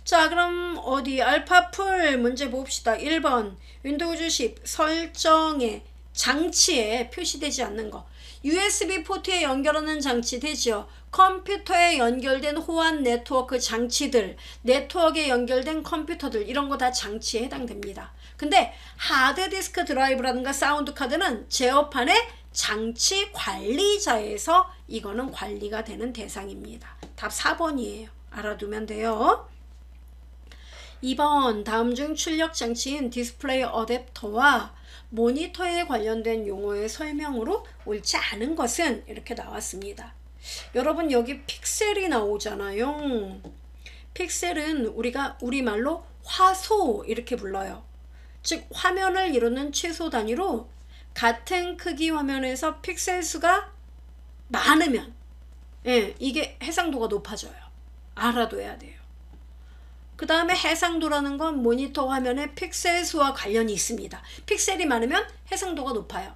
자, 그럼 어디 알파풀 문제 봅시다. 1번 윈도우즈 10 설정에 장치에 표시되지 않는 거. USB 포트에 연결하는 장치 되죠. 컴퓨터에 연결된 호환 네트워크 장치들, 네트워크에 연결된 컴퓨터들 이런 거 다 장치에 해당됩니다. 근데 하드디스크 드라이브라든가 사운드 카드는 제어판의 장치 관리자에서 이거는 관리가 되는 대상입니다. 답 4번이에요. 알아두면 돼요. 2번 다음 중 출력 장치인 디스플레이 어댑터와 모니터에 관련된 용어의 설명으로 옳지 않은 것은 이렇게 나왔습니다. 여러분 여기 픽셀이 나오잖아요. 픽셀은 우리가 우리말로 화소 이렇게 불러요. 즉 화면을 이루는 최소 단위로 같은 크기 화면에서 픽셀 수가 많으면 이게 해상도가 높아져요. 알아둬야 돼요. 그 다음에 해상도라는 건 모니터 화면의 픽셀 수와 관련이 있습니다. 픽셀이 많으면 해상도가 높아요.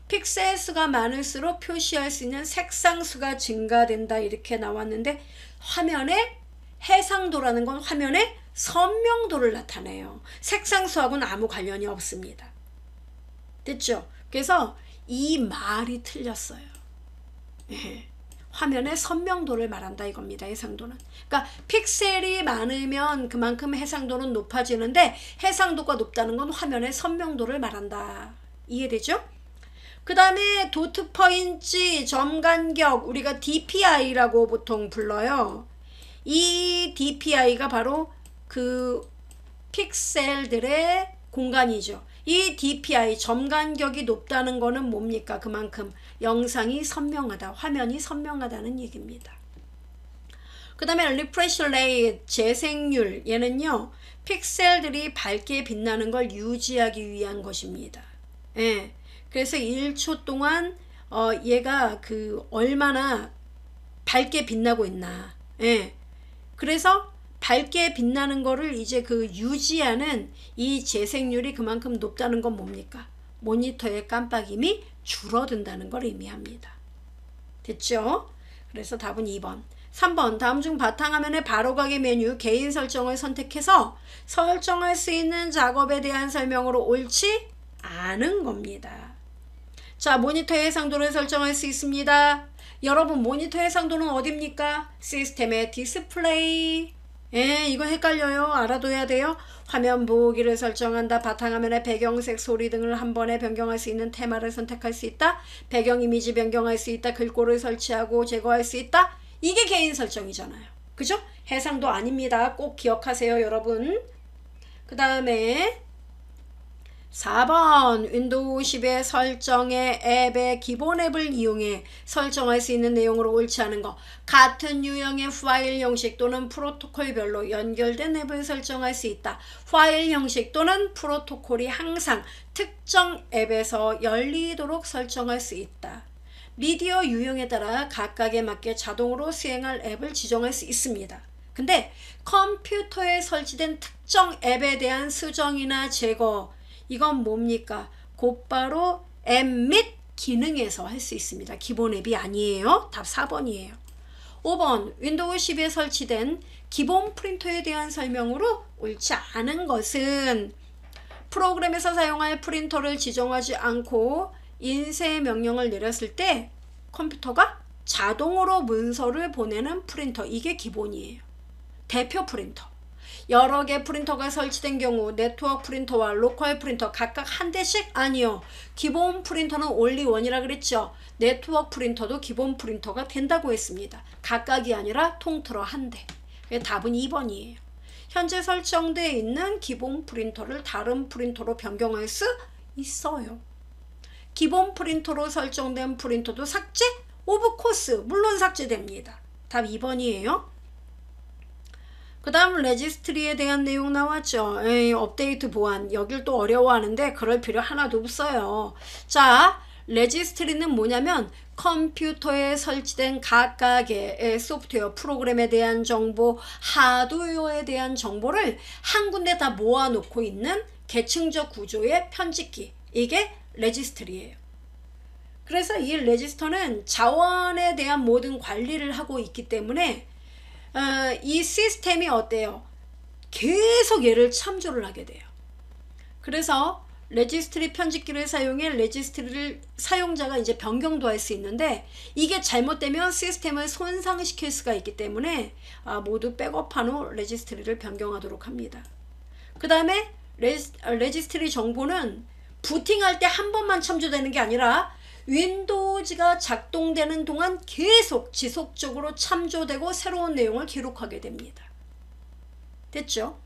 픽셀 수가 많을수록 표시할 수 있는 색상 수가 증가된다 이렇게 나왔는데 화면의 해상도라는 건 화면의 선명도를 나타내요. 색상 수하고는 아무 관련이 없습니다. 됐죠? 그래서 이 말이 틀렸어요. 화면의 선명도를 말한다 이겁니다. 해상도는. 그러니까 픽셀이 많으면 그만큼 해상도는 높아지는데 해상도가 높다는 건 화면의 선명도를 말한다. 이해되죠? 그 다음에 도트 퍼인치 점간격 우리가 DPI라고 보통 불러요. 이 DPI가 바로 그 픽셀들의 공간이죠. 이 DPI 점간격이 높다는 거는 뭡니까? 그만큼 영상이 선명하다, 화면이 선명하다는 얘기입니다. 그 다음에 refresh rate, 재생률, 얘는요 픽셀들이 밝게 빛나는 걸 유지하기 위한 것입니다. 예. 그래서 1초 동안 얘가 그 얼마나 밝게 빛나고 있나. 예. 그래서 밝게 빛나는 거를 이제 그 유지하는 이 재생률이 그만큼 높다는 건 뭡니까? 모니터의 깜빡임이 줄어든다는 걸 의미합니다. 됐죠? 그래서 답은 2번. 3번. 다음 중 바탕화면의 바로가기 메뉴 개인 설정을 선택해서 설정할 수 있는 작업에 대한 설명으로 옳지 않은 겁니다. 자, 모니터 해상도를 설정할 수 있습니다. 여러분 모니터 해상도는 어딥니까? 시스템의 디스플레이. 예, 이거 헷갈려요. 알아둬야 돼요. 화면 보기를 설정한다. 바탕화면의 배경색, 소리 등을 한 번에 변경할 수 있는 테마를 선택할 수 있다. 배경 이미지 변경할 수 있다. 글꼴을 설치하고 제거할 수 있다. 이게 개인 설정이잖아요. 그죠? 해상도 아닙니다. 꼭 기억하세요, 여러분. 그 다음에 4번 윈도우 10의 설정의 앱의 기본 앱을 이용해 설정할 수 있는 내용으로 옳지 않은 거. 같은 유형의 파일 형식 또는 프로토콜별로 연결된 앱을 설정할 수 있다. 파일 형식 또는 프로토콜이 항상 특정 앱에서 열리도록 설정할 수 있다. 미디어 유형에 따라 각각에 맞게 자동으로 수행할 앱을 지정할 수 있습니다. 근데 컴퓨터에 설치된 특정 앱에 대한 수정이나 제거, 이건 뭡니까? 곧바로 앱 및 기능에서 할 수 있습니다. 기본 앱이 아니에요. 답 4번이에요. 5번 윈도우 10에 설치된 기본 프린터에 대한 설명으로 옳지 않은 것은 프로그램에서 사용할 프린터를 지정하지 않고 인쇄 명령을 내렸을 때 컴퓨터가 자동으로 문서를 보내는 프린터, 이게 기본이에요. 대표 프린터. 여러 개 프린터가 설치된 경우 네트워크 프린터와 로컬 프린터 각각 한 대씩? 아니요. 기본 프린터는 올리원이라 그랬죠. 네트워크 프린터도 기본 프린터가 된다고 했습니다. 각각이 아니라 통틀어 한 대. 답은 2번이에요. 현재 설정되어 있는 기본 프린터를 다른 프린터로 변경할 수 있어요. 기본 프린터로 설정된 프린터도 삭제? 오브 코스 물론 삭제됩니다. 답 2번이에요. 그 다음 레지스트리에 대한 내용 나왔죠. 업데이트 보안. 여길 또 어려워하는데 그럴 필요 하나도 없어요. 자, 레지스트리는 뭐냐면 컴퓨터에 설치된 각각의 소프트웨어 프로그램에 대한 정보, 하드웨어에 대한 정보를 한 군데 다 모아놓고 있는 계층적 구조의 편집기. 이게 레지스트리예요. 그래서 이 레지스터는 자원에 대한 모든 관리를 하고 있기 때문에 이 시스템이 어때요? 계속 얘를 참조를 하게 돼요. 그래서 레지스트리 편집기를 사용해 레지스트리를 사용자가 이제 변경도 할 수 있는데 이게 잘못되면 시스템을 손상시킬 수가 있기 때문에 모두 백업한 후 레지스트리를 변경하도록 합니다. 그 다음에 레지스트리 정보는 부팅할 때 한 번만 참조되는 게 아니라 윈도우즈가 작동되는 동안 계속 지속적으로 참조되고 새로운 내용을 기록하게 됩니다. 됐죠?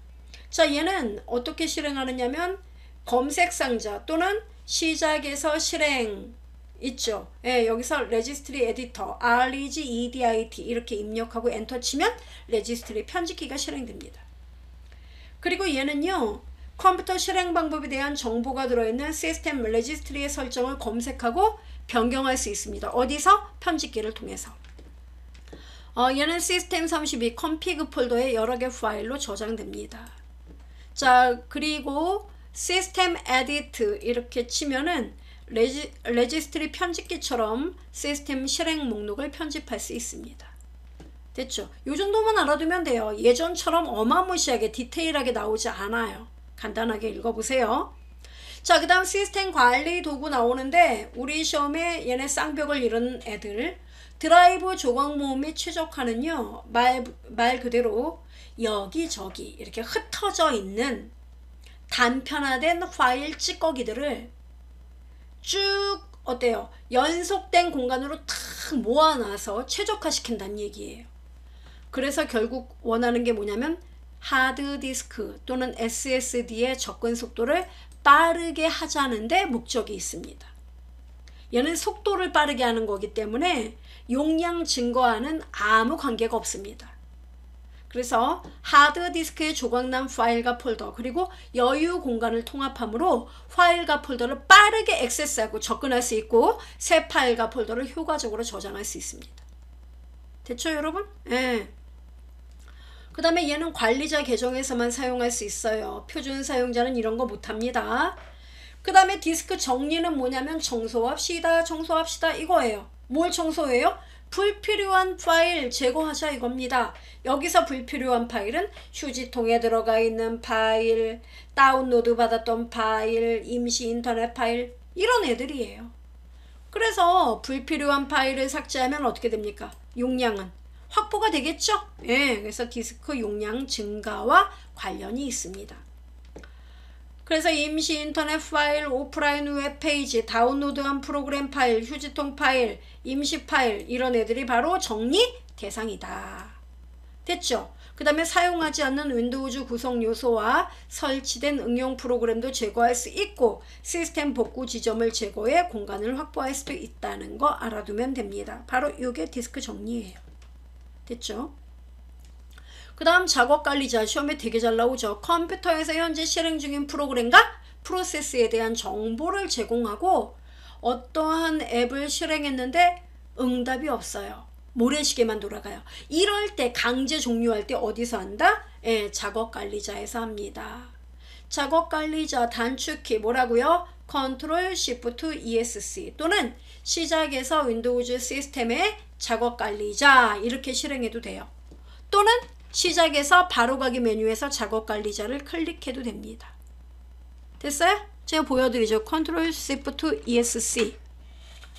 자, 얘는 어떻게 실행하느냐면 검색 상자 또는 시작에서 실행 있죠. 예, 여기서 레지스트리 에디터 REGEDIT 이렇게 입력하고 엔터 치면 레지스트리 편집기가 실행됩니다. 그리고 얘는요, 컴퓨터 실행 방법에 대한 정보가 들어있는 시스템 레지스트리의 설정을 검색하고 변경할 수 있습니다. 어디서? 편집기를 통해서. 얘는 시스템 32 컴피그 폴더에 여러 개 파일로 저장됩니다. 자, 그리고 시스템 에디트 이렇게 치면은 레지스트리 편집기처럼 시스템 실행 목록을 편집할 수 있습니다. 됐죠? 이 정도만 알아두면 돼요. 예전처럼 어마무시하게 디테일하게 나오지 않아요. 간단하게 읽어보세요. 자, 그 다음 시스템 관리 도구 나오는데 우리 시험에 얘네 쌍벽을 이룬 애들 드라이브 조각 모음의 최적화는요, 말 그대로 여기저기 이렇게 흩어져 있는 단편화된 파일 찌꺼기들을 쭉 어때요? 연속된 공간으로 탁 모아놔서 최적화시킨다는 얘기예요. 그래서 결국 원하는 게 뭐냐면 하드디스크 또는 SSD의 접근 속도를 빠르게 하자는데 목적이 있습니다. 얘는 속도를 빠르게 하는 거기 때문에 용량 증가와는 아무 관계가 없습니다. 그래서 하드디스크의 조각난 파일과 폴더 그리고 여유 공간을 통합함으로 파일과 폴더를 빠르게 액세스하고 접근할 수 있고 새 파일과 폴더를 효과적으로 저장할 수 있습니다. 됐죠 여러분? 예. 그 다음에 얘는 관리자 계정에서만 사용할 수 있어요. 표준 사용자는 이런 거 못합니다. 그 다음에 디스크 정리는 뭐냐면 청소합시다 이거예요. 뭘 청소해요? 불필요한 파일 제거하자 이겁니다. 여기서 불필요한 파일은 휴지통에 들어가 있는 파일, 다운로드 받았던 파일, 임시 인터넷 파일 이런 애들이에요. 그래서 불필요한 파일을 삭제하면 어떻게 됩니까? 용량은 확보가 되겠죠? 예, 그래서 디스크 용량 증가와 관련이 있습니다. 그래서 임시 인터넷 파일, 오프라인 웹페이지, 다운로드한 프로그램 파일, 휴지통 파일, 임시 파일 이런 애들이 바로 정리 대상이다. 됐죠? 그 다음에 사용하지 않는 윈도우즈 구성 요소와 설치된 응용 프로그램도 제거할 수 있고 시스템 복구 지점을 제거해 공간을 확보할 수도 있다는 거 알아두면 됩니다. 바로 이게 디스크 정리예요. 됐죠? 그 다음 작업관리자 시험에 되게 잘 나오죠. 컴퓨터에서 현재 실행 중인 프로그램과 프로세스에 대한 정보를 제공하고 어떠한 앱을 실행했는데 응답이 없어요. 모래시계만 돌아가요. 이럴 때 강제 종료할 때 어디서 한다? 예, 작업관리자에서 합니다. 작업관리자 단축키 뭐라고요? Ctrl Shift ESC 또는 시작에서 윈도우즈 시스템의 작업관리자 이렇게 실행해도 돼요. 또는 시작에서 바로가기 메뉴에서 작업관리자를 클릭해도 됩니다. 됐어요? 제가 보여드리죠. Ctrl Shift ESC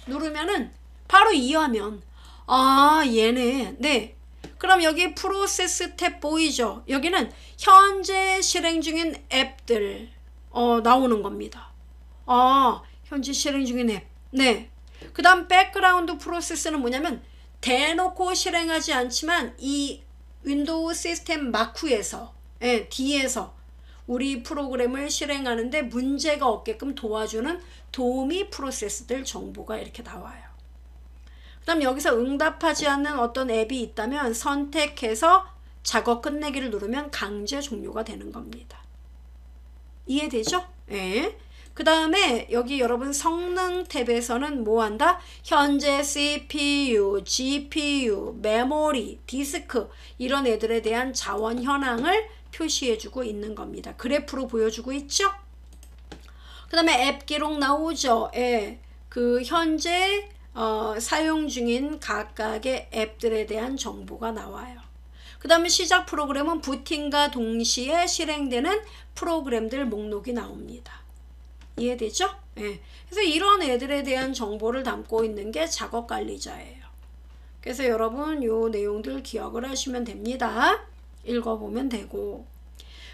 누르면은 바로 이 화면. 아 얘네 네. 그럼 여기 프로세스 탭 보이죠? 여기는 현재 실행 중인 앱들 나오는 겁니다. 아 현재 실행 중인 앱. 네. 그 다음 백그라운드 프로세스는 뭐냐면 대놓고 실행하지 않지만 이 윈도우 시스템 마크에서 뒤에서 우리 프로그램을 실행하는데 문제가 없게끔 도와주는 도우미 프로세스들 정보가 이렇게 나와요. 그 다음 여기서 응답하지 않는 어떤 앱이 있다면 선택해서 작업 끝내기를 누르면 강제 종료가 되는 겁니다. 이해되죠? 네. 그 다음에 여기 여러분 성능 탭에서는 뭐 한다? 현재 CPU, GPU, 메모리, 디스크 이런 애들에 대한 자원 현황을 표시해주고 있는 겁니다. 그래프로 보여주고 있죠? 그 다음에 앱 기록 나오죠? 예, 그 현재 사용 중인 각각의 앱들에 대한 정보가 나와요. 그 다음에 시작 프로그램은 부팅과 동시에 실행되는 프로그램들 목록이 나옵니다. 이해되죠? 네. 그래서 이런 애들에 대한 정보를 담고 있는 게 작업관리자예요. 그래서 여러분 요 내용들 기억을 하시면 됩니다. 읽어보면 되고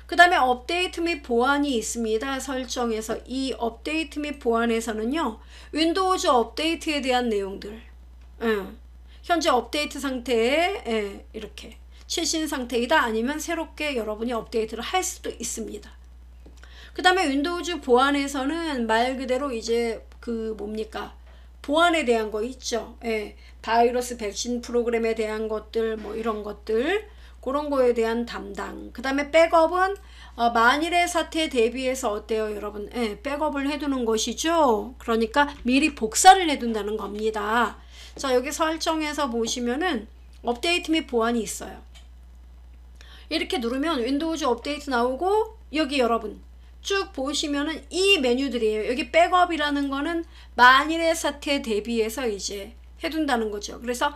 그 다음에 업데이트 및 보안이 있습니다. 설정에서 이 업데이트 및 보안에서는요 윈도우즈 업데이트에 대한 내용들 현재 업데이트 상태에 이렇게 최신 상태이다 아니면 새롭게 여러분이 업데이트를 할 수도 있습니다. 그 다음에 윈도우즈 보안에서는 말 그대로 이제 그 뭡니까 보안에 대한 거 있죠. 예, 바이러스 백신 프로그램에 대한 것들 뭐 이런 것들 그런 거에 대한 담당. 그 다음에 백업은 만일의 사태에 대비해서 어때요 여러분? 예, 백업을 해두는 것이죠. 그러니까 미리 복사를 해둔다는 겁니다. 자 여기 설정에서 보시면은 업데이트 및 보안이 있어요. 이렇게 누르면 윈도우즈 업데이트 나오고 여기 여러분 쭉 보시면은 이 메뉴들이에요. 여기 백업이라는 거는 만일의 사태에 대비해서 이제 해둔다는 거죠. 그래서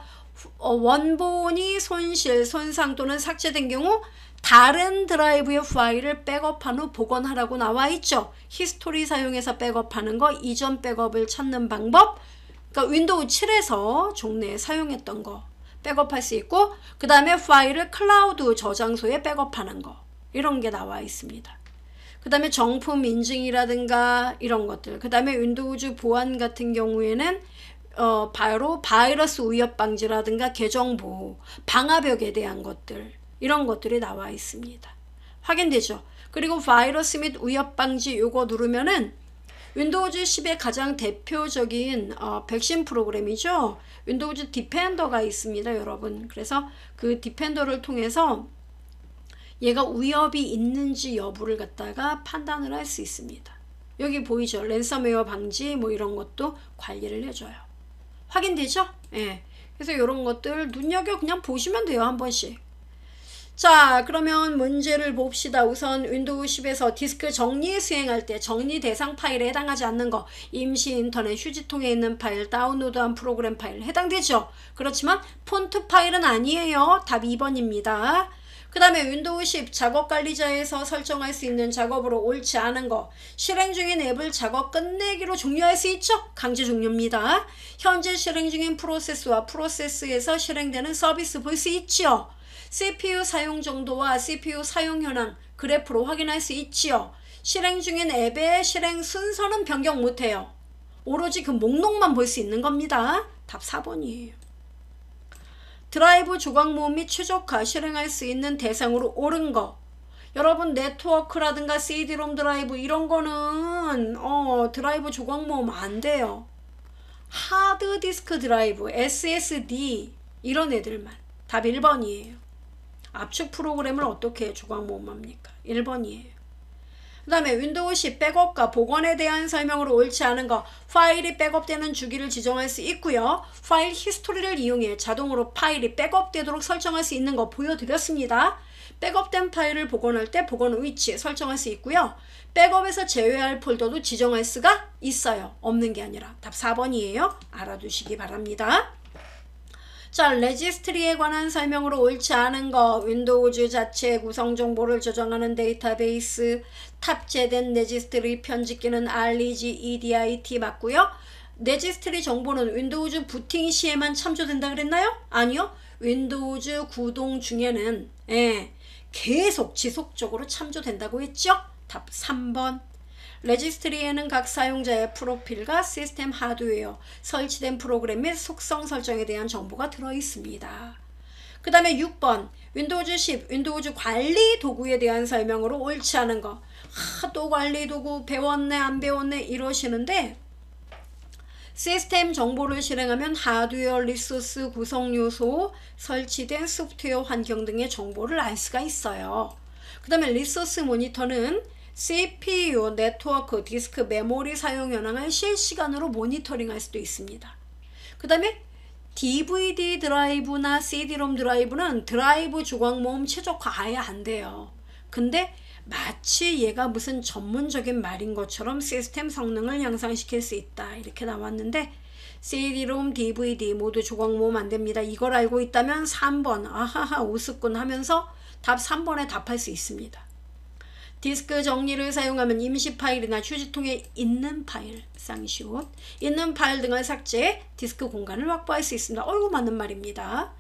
원본이 손실, 손상 또는 삭제된 경우 다른 드라이브의 파일을 백업한 후 복원하라고 나와 있죠. 히스토리 사용해서 백업하는 거, 이전 백업을 찾는 방법, 그러니까 윈도우 7에서 종래에 사용했던 거 백업할 수 있고, 그 다음에 파일을 클라우드 저장소에 백업하는 거, 이런 게 나와 있습니다. 그 다음에 정품 인증이라든가 이런 것들, 그 다음에 윈도우즈 보안 같은 경우에는 바로 바이러스 위협 방지라든가 계정 보호, 방화벽에 대한 것들, 이런 것들이 나와 있습니다. 확인되죠? 그리고 바이러스 및 위협 방지 요거 누르면은 윈도우즈 10의 가장 대표적인 백신 프로그램이죠. 윈도우즈 디펜더가 있습니다, 여러분. 그래서 그 디펜더를 통해서 얘가 위협이 있는지 여부를 갖다가 판단을 할 수 있습니다. 여기 보이죠? 랜섬웨어 방지 뭐 이런 것도 관리를 해줘요. 확인되죠? 예. 그래서 이런 것들 눈여겨 그냥 보시면 돼요, 한 번씩. 자, 그러면 문제를 봅시다. 우선 윈도우 10에서 디스크 정리 수행할 때 정리 대상 파일에 해당하지 않는 거, 임시 인터넷 휴지통에 있는 파일, 다운로드한 프로그램 파일 해당되죠? 그렇지만 폰트 파일은 아니에요. 답 2번입니다. 그 다음에 윈도우 10 작업 관리자에서 설정할 수 있는 작업으로 옳지 않은 거, 실행 중인 앱을 작업 끝내기로 종료할 수 있죠? 강제 종료입니다. 현재 실행 중인 프로세스와 프로세스에서 실행되는 서비스 볼 수 있죠? CPU 사용 정도와 CPU 사용 현황 그래프로 확인할 수 있지요. 실행 중인 앱의 실행 순서는 변경 못해요. 오로지 그 목록만 볼 수 있는 겁니다. 답 4번이에요. 드라이브 조각 모음 및 최적화 실행할 수 있는 대상으로 옳은 거. 여러분 네트워크라든가 CD-롬 드라이브 이런 거는 드라이브 조각 모음 안 돼요. 하드디스크 드라이브, SSD 이런 애들만. 답 1번이에요. 압축 프로그램을 어떻게 조각 모음합니까? 1번이에요. 그 다음에 윈도우 10 백업과 복원에 대한 설명으로 옳지 않은 거, 파일이 백업되는 주기를 지정할 수 있고요. 파일 히스토리를 이용해 자동으로 파일이 백업되도록 설정할 수 있는 거 보여드렸습니다. 백업된 파일을 복원할 때 복원 위치 설정할 수 있고요. 백업에서 제외할 폴더도 지정할 수가 있어요. 없는 게 아니라. 답 4번이에요. 알아두시기 바랍니다. 자, 레지스트리에 관한 설명으로 옳지 않은 거, 윈도우즈 자체 구성 정보를 저장하는 데이터베이스, 탑재된 레지스트리 편집기는 REG EDIT 맞고요. 레지스트리 정보는 윈도우즈 부팅 시에만 참조된다 그랬나요? 아니요. 윈도우즈 구동 중에는 계속 지속적으로 참조된다고 했죠? 답 3번. 레지스트리에는 각 사용자의 프로필과 시스템 하드웨어, 설치된 프로그램 및 속성 설정에 대한 정보가 들어있습니다. 그 다음에 6번 윈도우즈 10 윈도우즈 관리 도구에 대한 설명으로 옳지 않은 거. 또 관리 도구 배웠네 안 배웠네 이러시는데, 시스템 정보를 실행하면 하드웨어 리소스 구성 요소, 설치된 소프트웨어 환경 등의 정보를 알 수가 있어요. 그 다음에 리소스 모니터는 CPU, 네트워크, 디스크, 메모리 사용 현황을 실시간으로 모니터링할 수도 있습니다. 그 다음에 DVD 드라이브나 CD-롬 드라이브는 드라이브 조각 모음 최적화 아예 안 돼요. 근데 마치 얘가 무슨 전문적인 말인 것처럼 시스템 성능을 향상시킬 수 있다 이렇게 나왔는데, CD-롬, DVD 모두 조각 모음 안 됩니다. 이걸 알고 있다면 3번 아하하 우스꾼 하면서 답 3번에 답할 수 있습니다. 디스크 정리를 사용하면 임시 파일이나 휴지통에 있는 파일, 쌍시옷, 있는 파일 등을 삭제, 디스크 공간을 확보할 수 있습니다. 어이구 맞는 말입니다.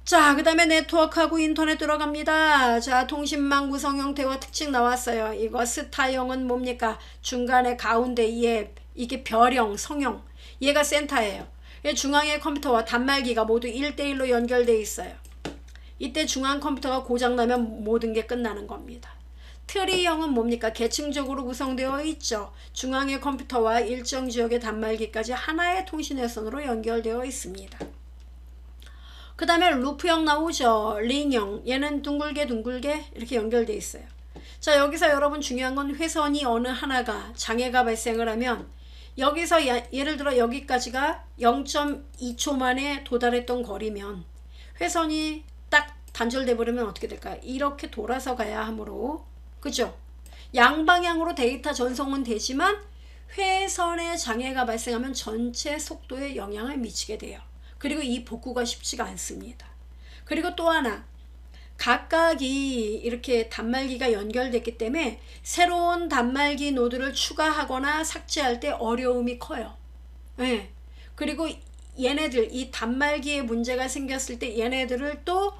자, 그 다음에 네트워크하고 인터넷 들어갑니다. 자, 통신망 구성 형태와 특징 나왔어요. 이거 스타형은 뭡니까? 중간에 가운데 이게 별형, 성형. 얘가 센터예요. 중앙의 컴퓨터와 단말기가 모두 1대1로 연결되어 있어요. 이때 중앙 컴퓨터가 고장나면 모든 게 끝나는 겁니다. 트리형은 뭡니까? 계층적으로 구성되어 있죠. 중앙의 컴퓨터와 일정 지역의 단말기까지 하나의 통신회선으로 연결되어 있습니다. 그 다음에 루프형 나오죠. 링형. 얘는 둥글게 이렇게 연결되어 있어요. 자, 여기서 여러분 중요한 건 회선이 어느 하나가 장애가 발생을 하면, 여기서 예를 들어 여기까지가 0.2초 만에 도달했던 거리면 회선이 딱 단절돼 버리면 어떻게 될까요? 이렇게 돌아서 가야 하므로, 그죠? 양방향으로 데이터 전송은 되지만 회선에 장애가 발생하면 전체 속도에 영향을 미치게 돼요. 그리고 이 복구가 쉽지가 않습니다. 그리고 또 하나, 각각이 이렇게 단말기가 연결됐기 때문에 새로운 단말기 노드를 추가하거나 삭제할 때 어려움이 커요. 네. 그리고 얘네들 이 단말기에 문제가 생겼을 때 얘네들을 또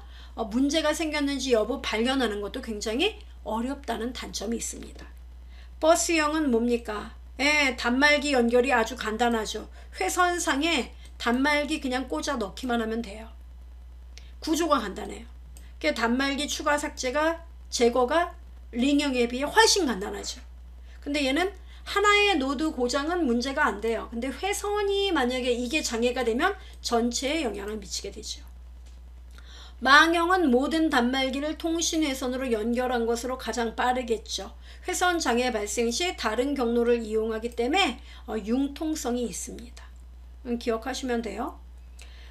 문제가 생겼는지 여부 발견하는 것도 굉장히 어렵다는 단점이 있습니다. 버스형은 뭡니까? 단말기 연결이 아주 간단하죠. 회선상에 단말기 그냥 꽂아 넣기만 하면 돼요. 구조가 간단해요. 단말기 추가 삭제가 제거가 링형에 비해 훨씬 간단하죠. 근데 얘는 하나의 노드 고장은 문제가 안 돼요. 근데 회선이 만약에 이게 장애가 되면 전체에 영향을 미치게 되죠. 망형은 모든 단말기를 통신회선으로 연결한 것으로 가장 빠르겠죠. 회선 장애 발생 시 다른 경로를 이용하기 때문에 융통성이 있습니다. 기억하시면 돼요.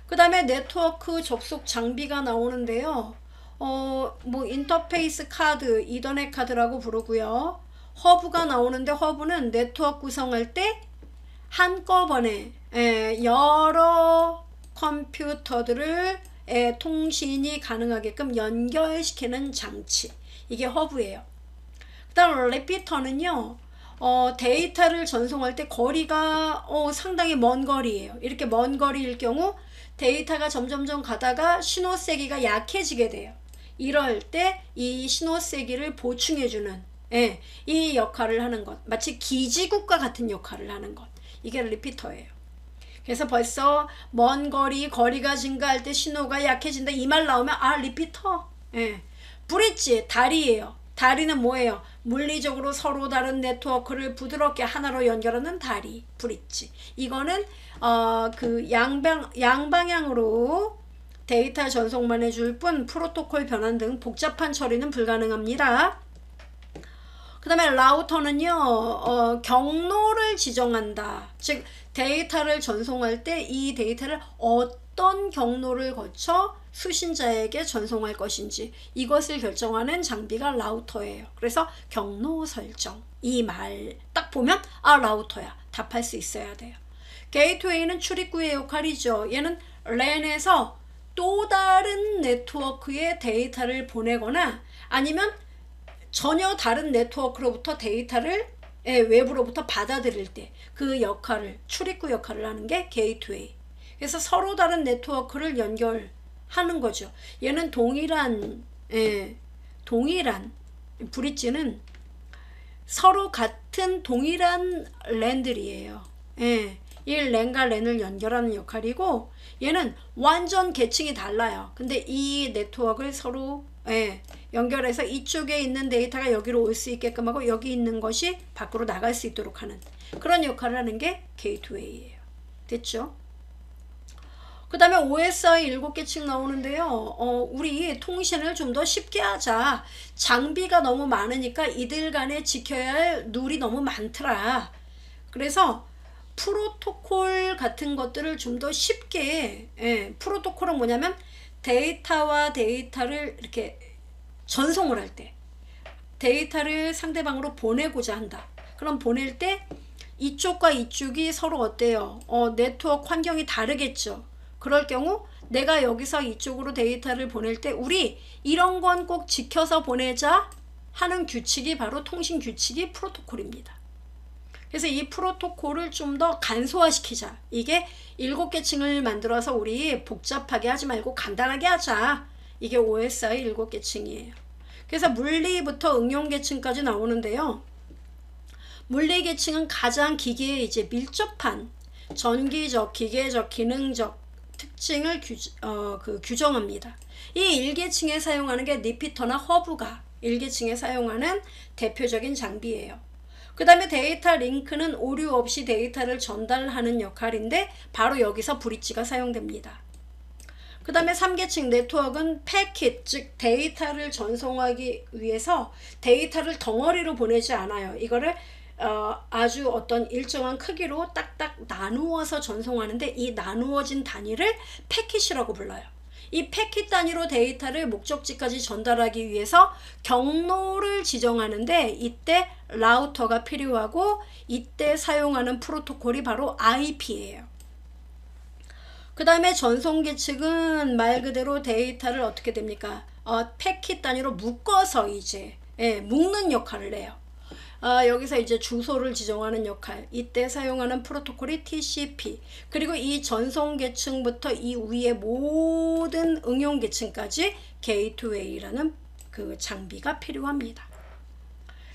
그 다음에 네트워크 접속 장비가 나오는데요. 뭐 인터페이스 카드, 이더넷 카드라고 부르고요. 허브가 나오는데 허브는 네트워크 구성할 때 한꺼번에 여러 컴퓨터들을 통신이 가능하게끔 연결시키는 장치, 이게 허브예요. 그 다음 리피터는요, 데이터를 전송할 때 거리가 상당히 먼 거리예요. 이렇게 먼 거리일 경우 데이터가 점점점 가다가 신호 세기가 약해지게 돼요. 이럴 때 이 신호 세기를 보충해주는 이 역할을 하는 것, 마치 기지국과 같은 역할을 하는 것, 이게 리피터예요. 그래서 벌써 먼 거리가 증가할 때 신호가 약해진다 이 말 나오면 리피터. 브릿지, 다리예요. 다리는 뭐예요? 물리적으로 서로 다른 네트워크를 부드럽게 하나로 연결하는 다리, 브릿지. 이거는 그 양방향으로 데이터 전송만 해줄 뿐 프로토콜 변환 등 복잡한 처리는 불가능합니다. 그 다음에 라우터는요, 경로를 지정한다. 즉 데이터를 전송할 때 이 데이터를 어떤 경로를 거쳐 수신자에게 전송할 것인지 이것을 결정하는 장비가 라우터예요. 그래서 경로 설정, 이 말 딱 보면 라우터야 답할 수 있어야 돼요. 게이트웨이는 출입구의 역할이죠. 얘는 랜에서 또 다른 네트워크에 데이터를 보내거나 아니면 전혀 다른 네트워크로부터 데이터를 외부로부터 받아들일 때 그 역할을, 출입구 역할을 하는 게 게이트웨이. 그래서 서로 다른 네트워크를 연결하는 거죠. 얘는 동일한 브릿지는 서로 같은 동일한 랜들이에요. 이 랜과 랜을 연결하는 역할이고 얘는 완전 계층이 달라요. 근데 이 네트워크를 서로 연결해서 이쪽에 있는 데이터가 여기로 올 수 있게끔 하고 여기 있는 것이 밖으로 나갈 수 있도록 하는 그런 역할을 하는 게 게이트웨이예요. 됐죠? 그 다음에 OSI 7개층 나오는데요. 우리 통신을 좀 더 쉽게 하자. 장비가 너무 많으니까 이들 간에 지켜야 할 룰이 너무 많더라. 그래서 프로토콜 같은 것들을 좀 더 쉽게, 프로토콜은 뭐냐면 데이터와 데이터를 이렇게 전송을 할 때 데이터를 상대방으로 보내고자 한다. 그럼 보낼 때 이쪽과 이쪽이 서로 어때요? 네트워크 환경이 다르겠죠. 그럴 경우 내가 여기서 이쪽으로 데이터를 보낼 때 우리 이런 건 꼭 지켜서 보내자 하는 규칙이 바로 통신 규칙이 프로토콜입니다. 그래서 이 프로토콜을 좀 더 간소화시키자. 이게 7개층을 만들어서 우리 복잡하게 하지 말고 간단하게 하자. 이게 OSI 7개층이에요. 그래서 물리부터 응용계층까지 나오는데요. 물리계층은 가장 기계에 이제 밀접한 전기적, 기계적, 기능적 특징을 규정합니다. 이 1계층에 사용하는 게 리피터나 허브가 1계층에 사용하는 대표적인 장비예요. 그 다음에 데이터 링크는 오류 없이 데이터를 전달하는 역할인데 바로 여기서 브릿지가 사용됩니다. 그 다음에 3계층 네트워크는 패킷, 즉 데이터를 전송하기 위해서 데이터를 덩어리로 보내지 않아요. 이거를 아주 어떤 일정한 크기로 딱딱 나누어서 전송하는데 이 나누어진 단위를 패킷이라고 불러요. 이 패킷 단위로 데이터를 목적지까지 전달하기 위해서 경로를 지정하는데 이때 라우터가 필요하고 이때 사용하는 프로토콜이 바로 IP예요. 그 다음에 전송 계층은 말 그대로 데이터를 어떻게 됩니까? 패킷 단위로 묶어서 이제 묶는 역할을 해요. 여기서 이제 주소를 지정하는 역할, 이때 사용하는 프로토콜이 TCP, 그리고 이 전송 계층부터 이 위의 모든 응용 계층까지 게이트웨이라는 그 장비가 필요합니다.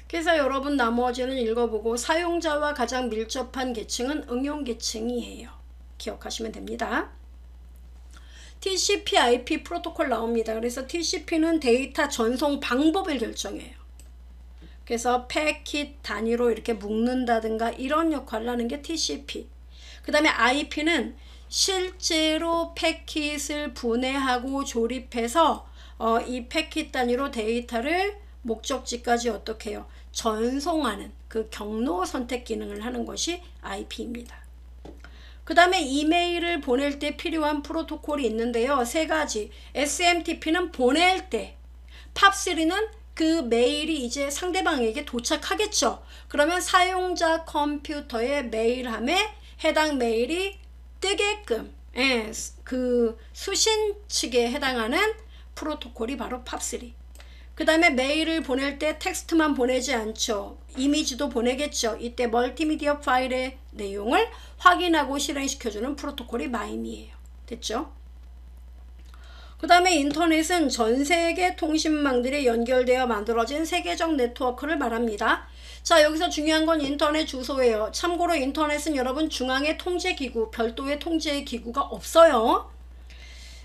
그래서 여러분 나머지는 읽어보고 사용자와 가장 밀접한 계층은 응용 계층이에요. 기억하시면 됩니다. TCP/IP 프로토콜 나옵니다. 그래서 TCP는 데이터 전송 방법을 결정해요. 그래서 패킷 단위로 이렇게 묶는다든가 이런 역할을 하는 게 TCP. 그 다음에 IP는 실제로 패킷을 분해하고 조립해서 이 패킷 단위로 데이터를 목적지까지 어떻게 해요? 전송하는 그 경로 선택 기능을 하는 것이 IP입니다. 그 다음에 이메일을 보낼 때 필요한 프로토콜이 있는데요. 세 가지. SMTP는 보낼 때, POP3는 그 메일이 이제 상대방에게 도착하겠죠. 그러면 사용자 컴퓨터에 메일함에 해당 메일이 뜨게끔 그 수신 측에 해당하는 프로토콜이 바로 POP3. 그 다음에 메일을 보낼 때 텍스트만 보내지 않죠. 이미지도 보내겠죠. 이때 멀티미디어 파일의 내용을 확인하고 실행시켜주는 프로토콜이 마임이에요. 됐죠? 그 다음에 인터넷은 전 세계 통신망들이 연결되어 만들어진 세계적 네트워크를 말합니다. 자, 여기서 중요한 건 인터넷 주소예요. 참고로 인터넷은 여러분 중앙의 통제기구, 별도의 통제기구가 없어요.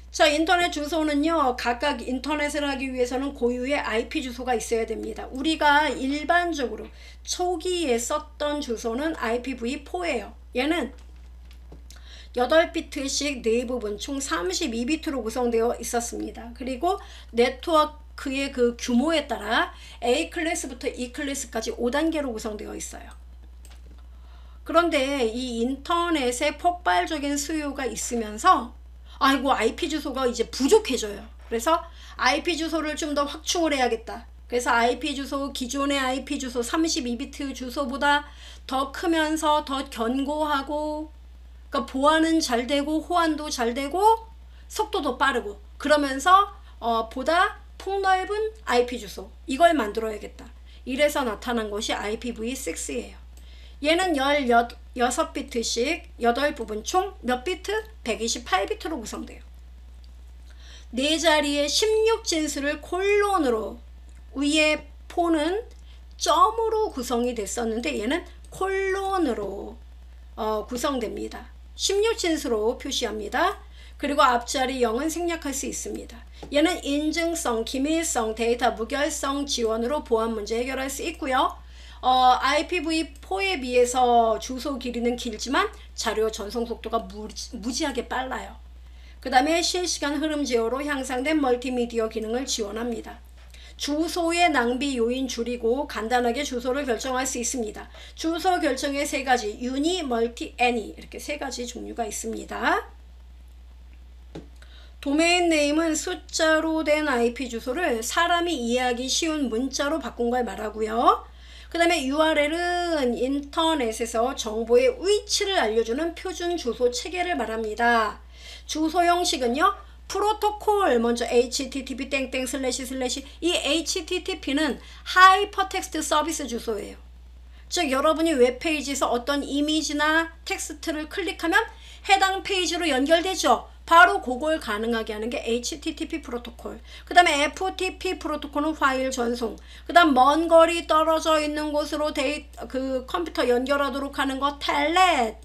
자, 인터넷 주소는요, 각각 인터넷을 하기 위해서는 고유의 IP 주소가 있어야 됩니다. 우리가 일반적으로 초기에 썼던 주소는 IPv4예요. 얘는 8비트씩 네 부분 총 32비트로 구성되어 있었습니다. 그리고 네트워크의 그 규모에 따라 A 클래스부터 E 클래스까지 5단계로 구성되어 있어요. 그런데 이 인터넷에 폭발적인 수요가 있으면서 아이고 IP 주소가 이제 부족해져요. 그래서 IP 주소를 좀 더 확충을 해야겠다. 그래서 IP 주소, 기존의 IP 주소 32비트 주소보다 더 크면서 더 견고하고, 그러니까 보안은 잘 되고 호환도 잘 되고 속도도 빠르고, 그러면서 보다 폭넓은 IP 주소, 이걸 만들어야겠다. 이래서 나타난 것이 IPv6예요. 얘는 16비트씩 8부분 총 몇 비트? 128비트로 구성돼요. 네 자리의 16진수를 콜론으로, 위에 포는 점으로 구성이 됐었는데 얘는 콜론으로 구성됩니다. 16진수로 표시합니다. 그리고 앞자리 0은 생략할 수 있습니다. 얘는 인증성, 기밀성, 데이터 무결성 지원으로 보안 문제 해결할 수 있고요. IPv4에 비해서 주소 길이는 길지만 자료 전송 속도가 무지하게 빨라요. 그 다음에 실시간 흐름 제어로 향상된 멀티미디어 기능을 지원합니다. 주소의 낭비 요인 줄이고 간단하게 주소를 결정할 수 있습니다. 주소 결정의 세 가지, 유니, 멀티, 애니, 이렇게 세 가지 종류가 있습니다. 도메인 네임은 숫자로 된 IP 주소를 사람이 이해하기 쉬운 문자로 바꾼 걸 말하고요. 그 다음에 URL은 인터넷에서 정보의 위치를 알려주는 표준 주소 체계를 말합니다. 주소 형식은요, 프로토콜 먼저 http 이 http는 하이퍼텍스트 서비스 주소예요. 즉 여러분이 웹페이지에서 어떤 이미지나 텍스트를 클릭하면 해당 페이지로 연결되죠. 바로 그걸 가능하게 하는 게 HTTP 프로토콜. 그 다음에 FTP 프로토콜은 파일 전송. 그 다음 먼 거리 떨어져 있는 곳으로 그 컴퓨터 연결하도록 하는 거 텔넷.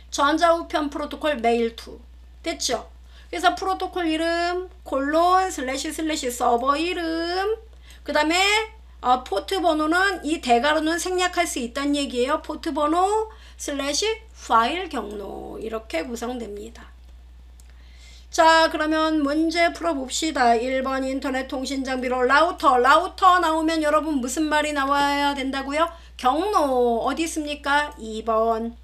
전자우편 프로토콜 메일2. 됐죠? 그래서 프로토콜 이름 콜론 / 서버 이름, 그 다음에 포트 번호는 이 대괄호는 생략할 수 있다는 얘기예요. 포트 번호 / 파일 경로, 이렇게 구성됩니다. 자, 그러면 문제 풀어봅시다. 1번 인터넷 통신 장비로 라우터 나오면 여러분 무슨 말이 나와야 된다고요? 경로 어디 있습니까? 2번.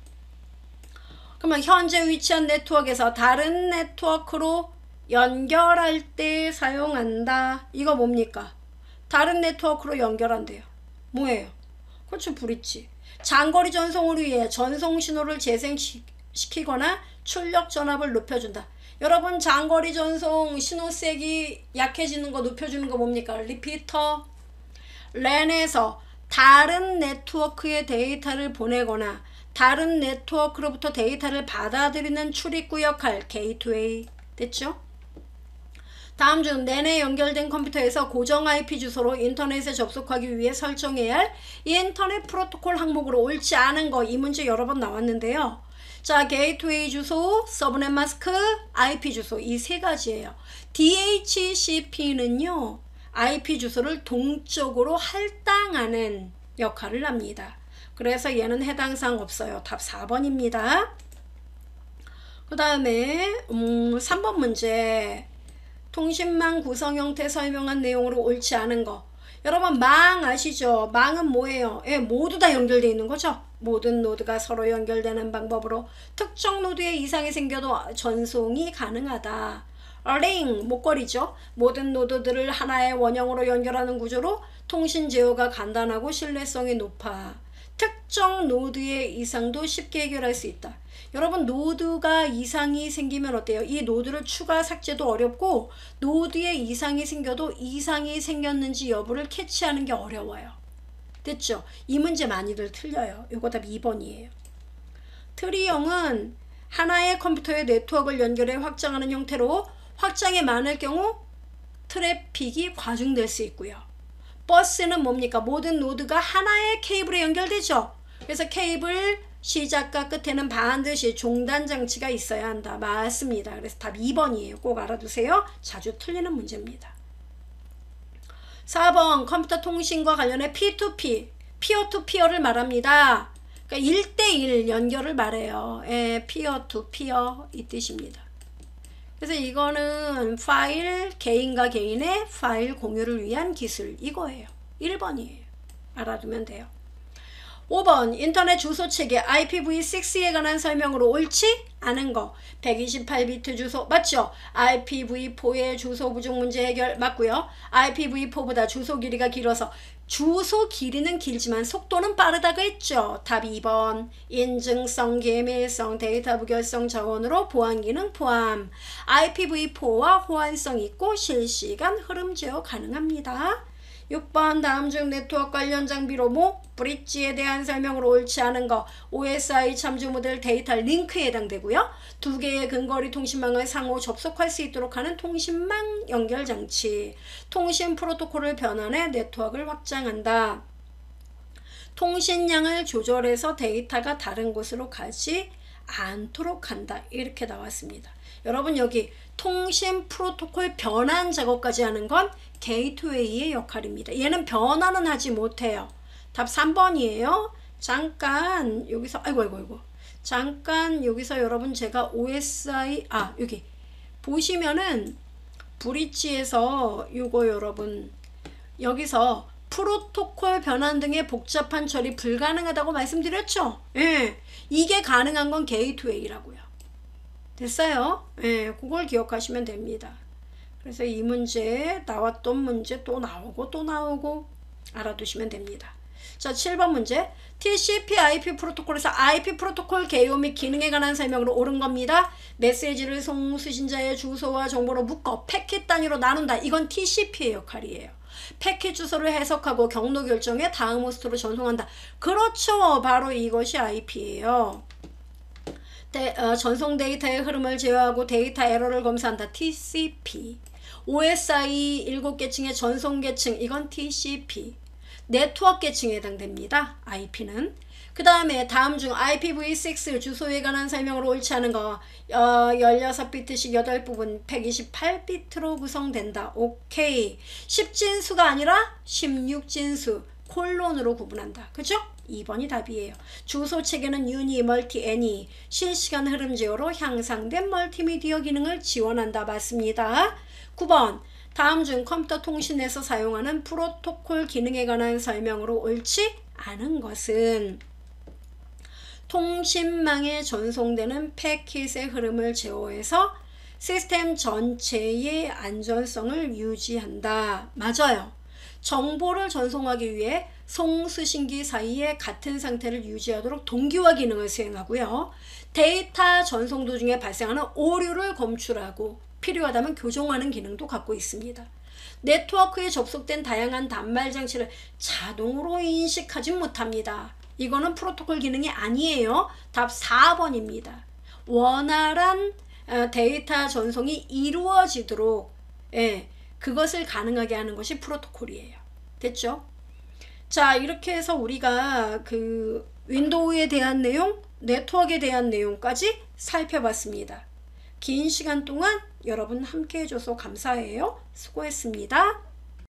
그러면 현재 위치한 네트워크에서 다른 네트워크로 연결할 때 사용한다. 이거 뭡니까? 다른 네트워크로 연결한대요. 뭐예요? 그렇죠, 브릿지. 장거리 전송을 위해 전송 신호를 재생시키거나 출력 전압을 높여준다. 여러분 장거리 전송 신호색이 약해지는 거 높여주는 거 뭡니까? 리피터. 랜에서 다른 네트워크에 데이터를 보내거나 다른 네트워크로부터 데이터를 받아들이는 출입구 역할 게이트웨이. 됐죠? 다음 중 내내 연결된 컴퓨터에서 고정 IP 주소로 인터넷에 접속하기 위해 설정해야 할 인터넷 프로토콜 항목으로 옳지 않은 거. 이 문제 여러 번 나왔는데요. 자, 게이트웨이 주소, 서브넷 마스크, IP 주소 이 세 가지예요. DHCP는요. IP 주소를 동적으로 할당하는 역할을 합니다. 그래서 얘는 해당 사항 없어요. 답 4번입니다. 그 다음에 3번 문제. 통신망 구성 형태 설명한 내용으로 옳지 않은 거. 여러분 망 아시죠? 망은 뭐예요? 예, 모두 다 연결되어 있는 거죠. 모든 노드가 서로 연결되는 방법으로 특정 노드에 이상이 생겨도 전송이 가능하다. 링, 목걸이죠. 모든 노드들을 하나의 원형으로 연결하는 구조로 통신 제어가 간단하고 신뢰성이 높아. 특정 노드의 이상도 쉽게 해결할 수 있다. 여러분 노드가 이상이 생기면 어때요? 이 노드를 추가 삭제도 어렵고 노드에 이상이 생겨도 이상이 생겼는지 여부를 캐치하는 게 어려워요. 됐죠? 이 문제 많이들 틀려요. 이거 답 2번이에요. 트리형은 하나의 컴퓨터의 네트워크를 연결해 확장하는 형태로 확장이 많을 경우 트래픽이 과중될 수 있고요. 버스는 뭡니까? 모든 노드가 하나의 케이블에 연결되죠. 그래서 케이블 시작과 끝에는 반드시 종단 장치가 있어야 한다. 맞습니다. 그래서 답 2번이에요. 꼭 알아두세요. 자주 틀리는 문제입니다. 4번 컴퓨터 통신과 관련해 P2P, 피어-투-피어를 말합니다. 그러니까 1대1 연결을 말해요. 예, 피어-투-피어 이 뜻입니다. 그래서 이거는 파일, 개인과 개인의 파일 공유를 위한 기술 이거예요. 1번이에요. 알아두면 돼요. 5번 인터넷 주소 체계 IPv6에 관한 설명으로 옳지 않은 거. 128비트 주소 맞죠? IPv4의 주소 부족 문제 해결 맞고요. IPv4보다 주소 길이가 길어서 주소 길이는 길지만 속도는 빠르다고 했죠. 답 2번. 인증성, 계밀성, 데이터 부결성 자원으로 보안 기능 포함. IPv4와 호환성 있고 실시간 흐름 제어 가능합니다. 6번 다음 중 네트워크 관련 장비로 브릿지에 대한 설명으로 옳지 않은 거. OSI 참조 모델 데이터 링크에 해당되고요. 두 개의 근거리 통신망을 상호 접속할 수 있도록 하는 통신망 연결 장치. 통신 프로토콜을 변환해 네트워크를 확장한다. 통신량을 조절해서 데이터가 다른 곳으로 가지 않도록 한다. 이렇게 나왔습니다. 여러분 여기 통신 프로토콜 변환 작업까지 하는 건 게이트웨이의 역할입니다. 얘는 변환은 하지 못해요. 답 3번이에요. 잠깐 여기서 아이고 잠깐 여기서 여러분 제가 OSI 여기 보시면은 브릿지에서 요거 여러분 여기서 프로토콜 변환 등의 복잡한 처리 불가능하다고 말씀드렸죠. 예, 이게 가능한 건 게이트웨이라고요. 됐어요? 예, 그걸 기억하시면 됩니다. 그래서 이 문제 나왔던 문제 또 나오고 알아두시면 됩니다. 자, 7번 문제. TCP IP 프로토콜에서 IP 프로토콜 개요 및 기능에 관한 설명으로 옳은 겁니다. 메시지를 송수신자의 주소와 정보로 묶어 패킷 단위로 나눈다. 이건 TCP의 역할이에요. 패킷 주소를 해석하고 경로 결정해 다음 호스트로 전송한다. 그렇죠. 바로 이것이 IP예요. 전송 데이터의 흐름을 제어하고 데이터 에러를 검사한다. TCP. OSI 7계층의 전송 계층 이건 TCP. 네트워크 계층에 해당됩니다. IP는. 그 다음에 다음 중 IPv6 주소에 관한 설명으로 옳지 않은 거 16비트씩 8부분 128비트로 구성된다. 오케이. 10진수가 아니라 16진수 콜론으로 구분한다. 그죠? 2번이 답이에요. 주소 체계는 유니, 멀티, 애니 실시간 흐름 제어로 향상된 멀티미디어 기능을 지원한다. 맞습니다. 9번 다음 중 컴퓨터 통신에서 사용하는 프로토콜 기능에 관한 설명으로 옳지 않은 것은 통신망에 전송되는 패킷의 흐름을 제어해서 시스템 전체의 안전성을 유지한다. 맞아요. 정보를 전송하기 위해 송수신기 사이에 같은 상태를 유지하도록 동기화 기능을 수행하고요. 데이터 전송 도중에 발생하는 오류를 검출하고 필요하다면 교정하는 기능도 갖고 있습니다. 네트워크에 접속된 다양한 단말 장치를 자동으로 인식하지 못합니다. 이거는 프로토콜 기능이 아니에요. 답 4번입니다. 원활한 데이터 전송이 이루어지도록 그것을 가능하게 하는 것이 프로토콜이에요. 됐죠? 자, 이렇게 해서 우리가 그 윈도우에 대한 내용, 네트워크에 대한 내용까지 살펴봤습니다. 긴 시간 동안 여러분 함께 해줘서 감사해요. 수고했습니다.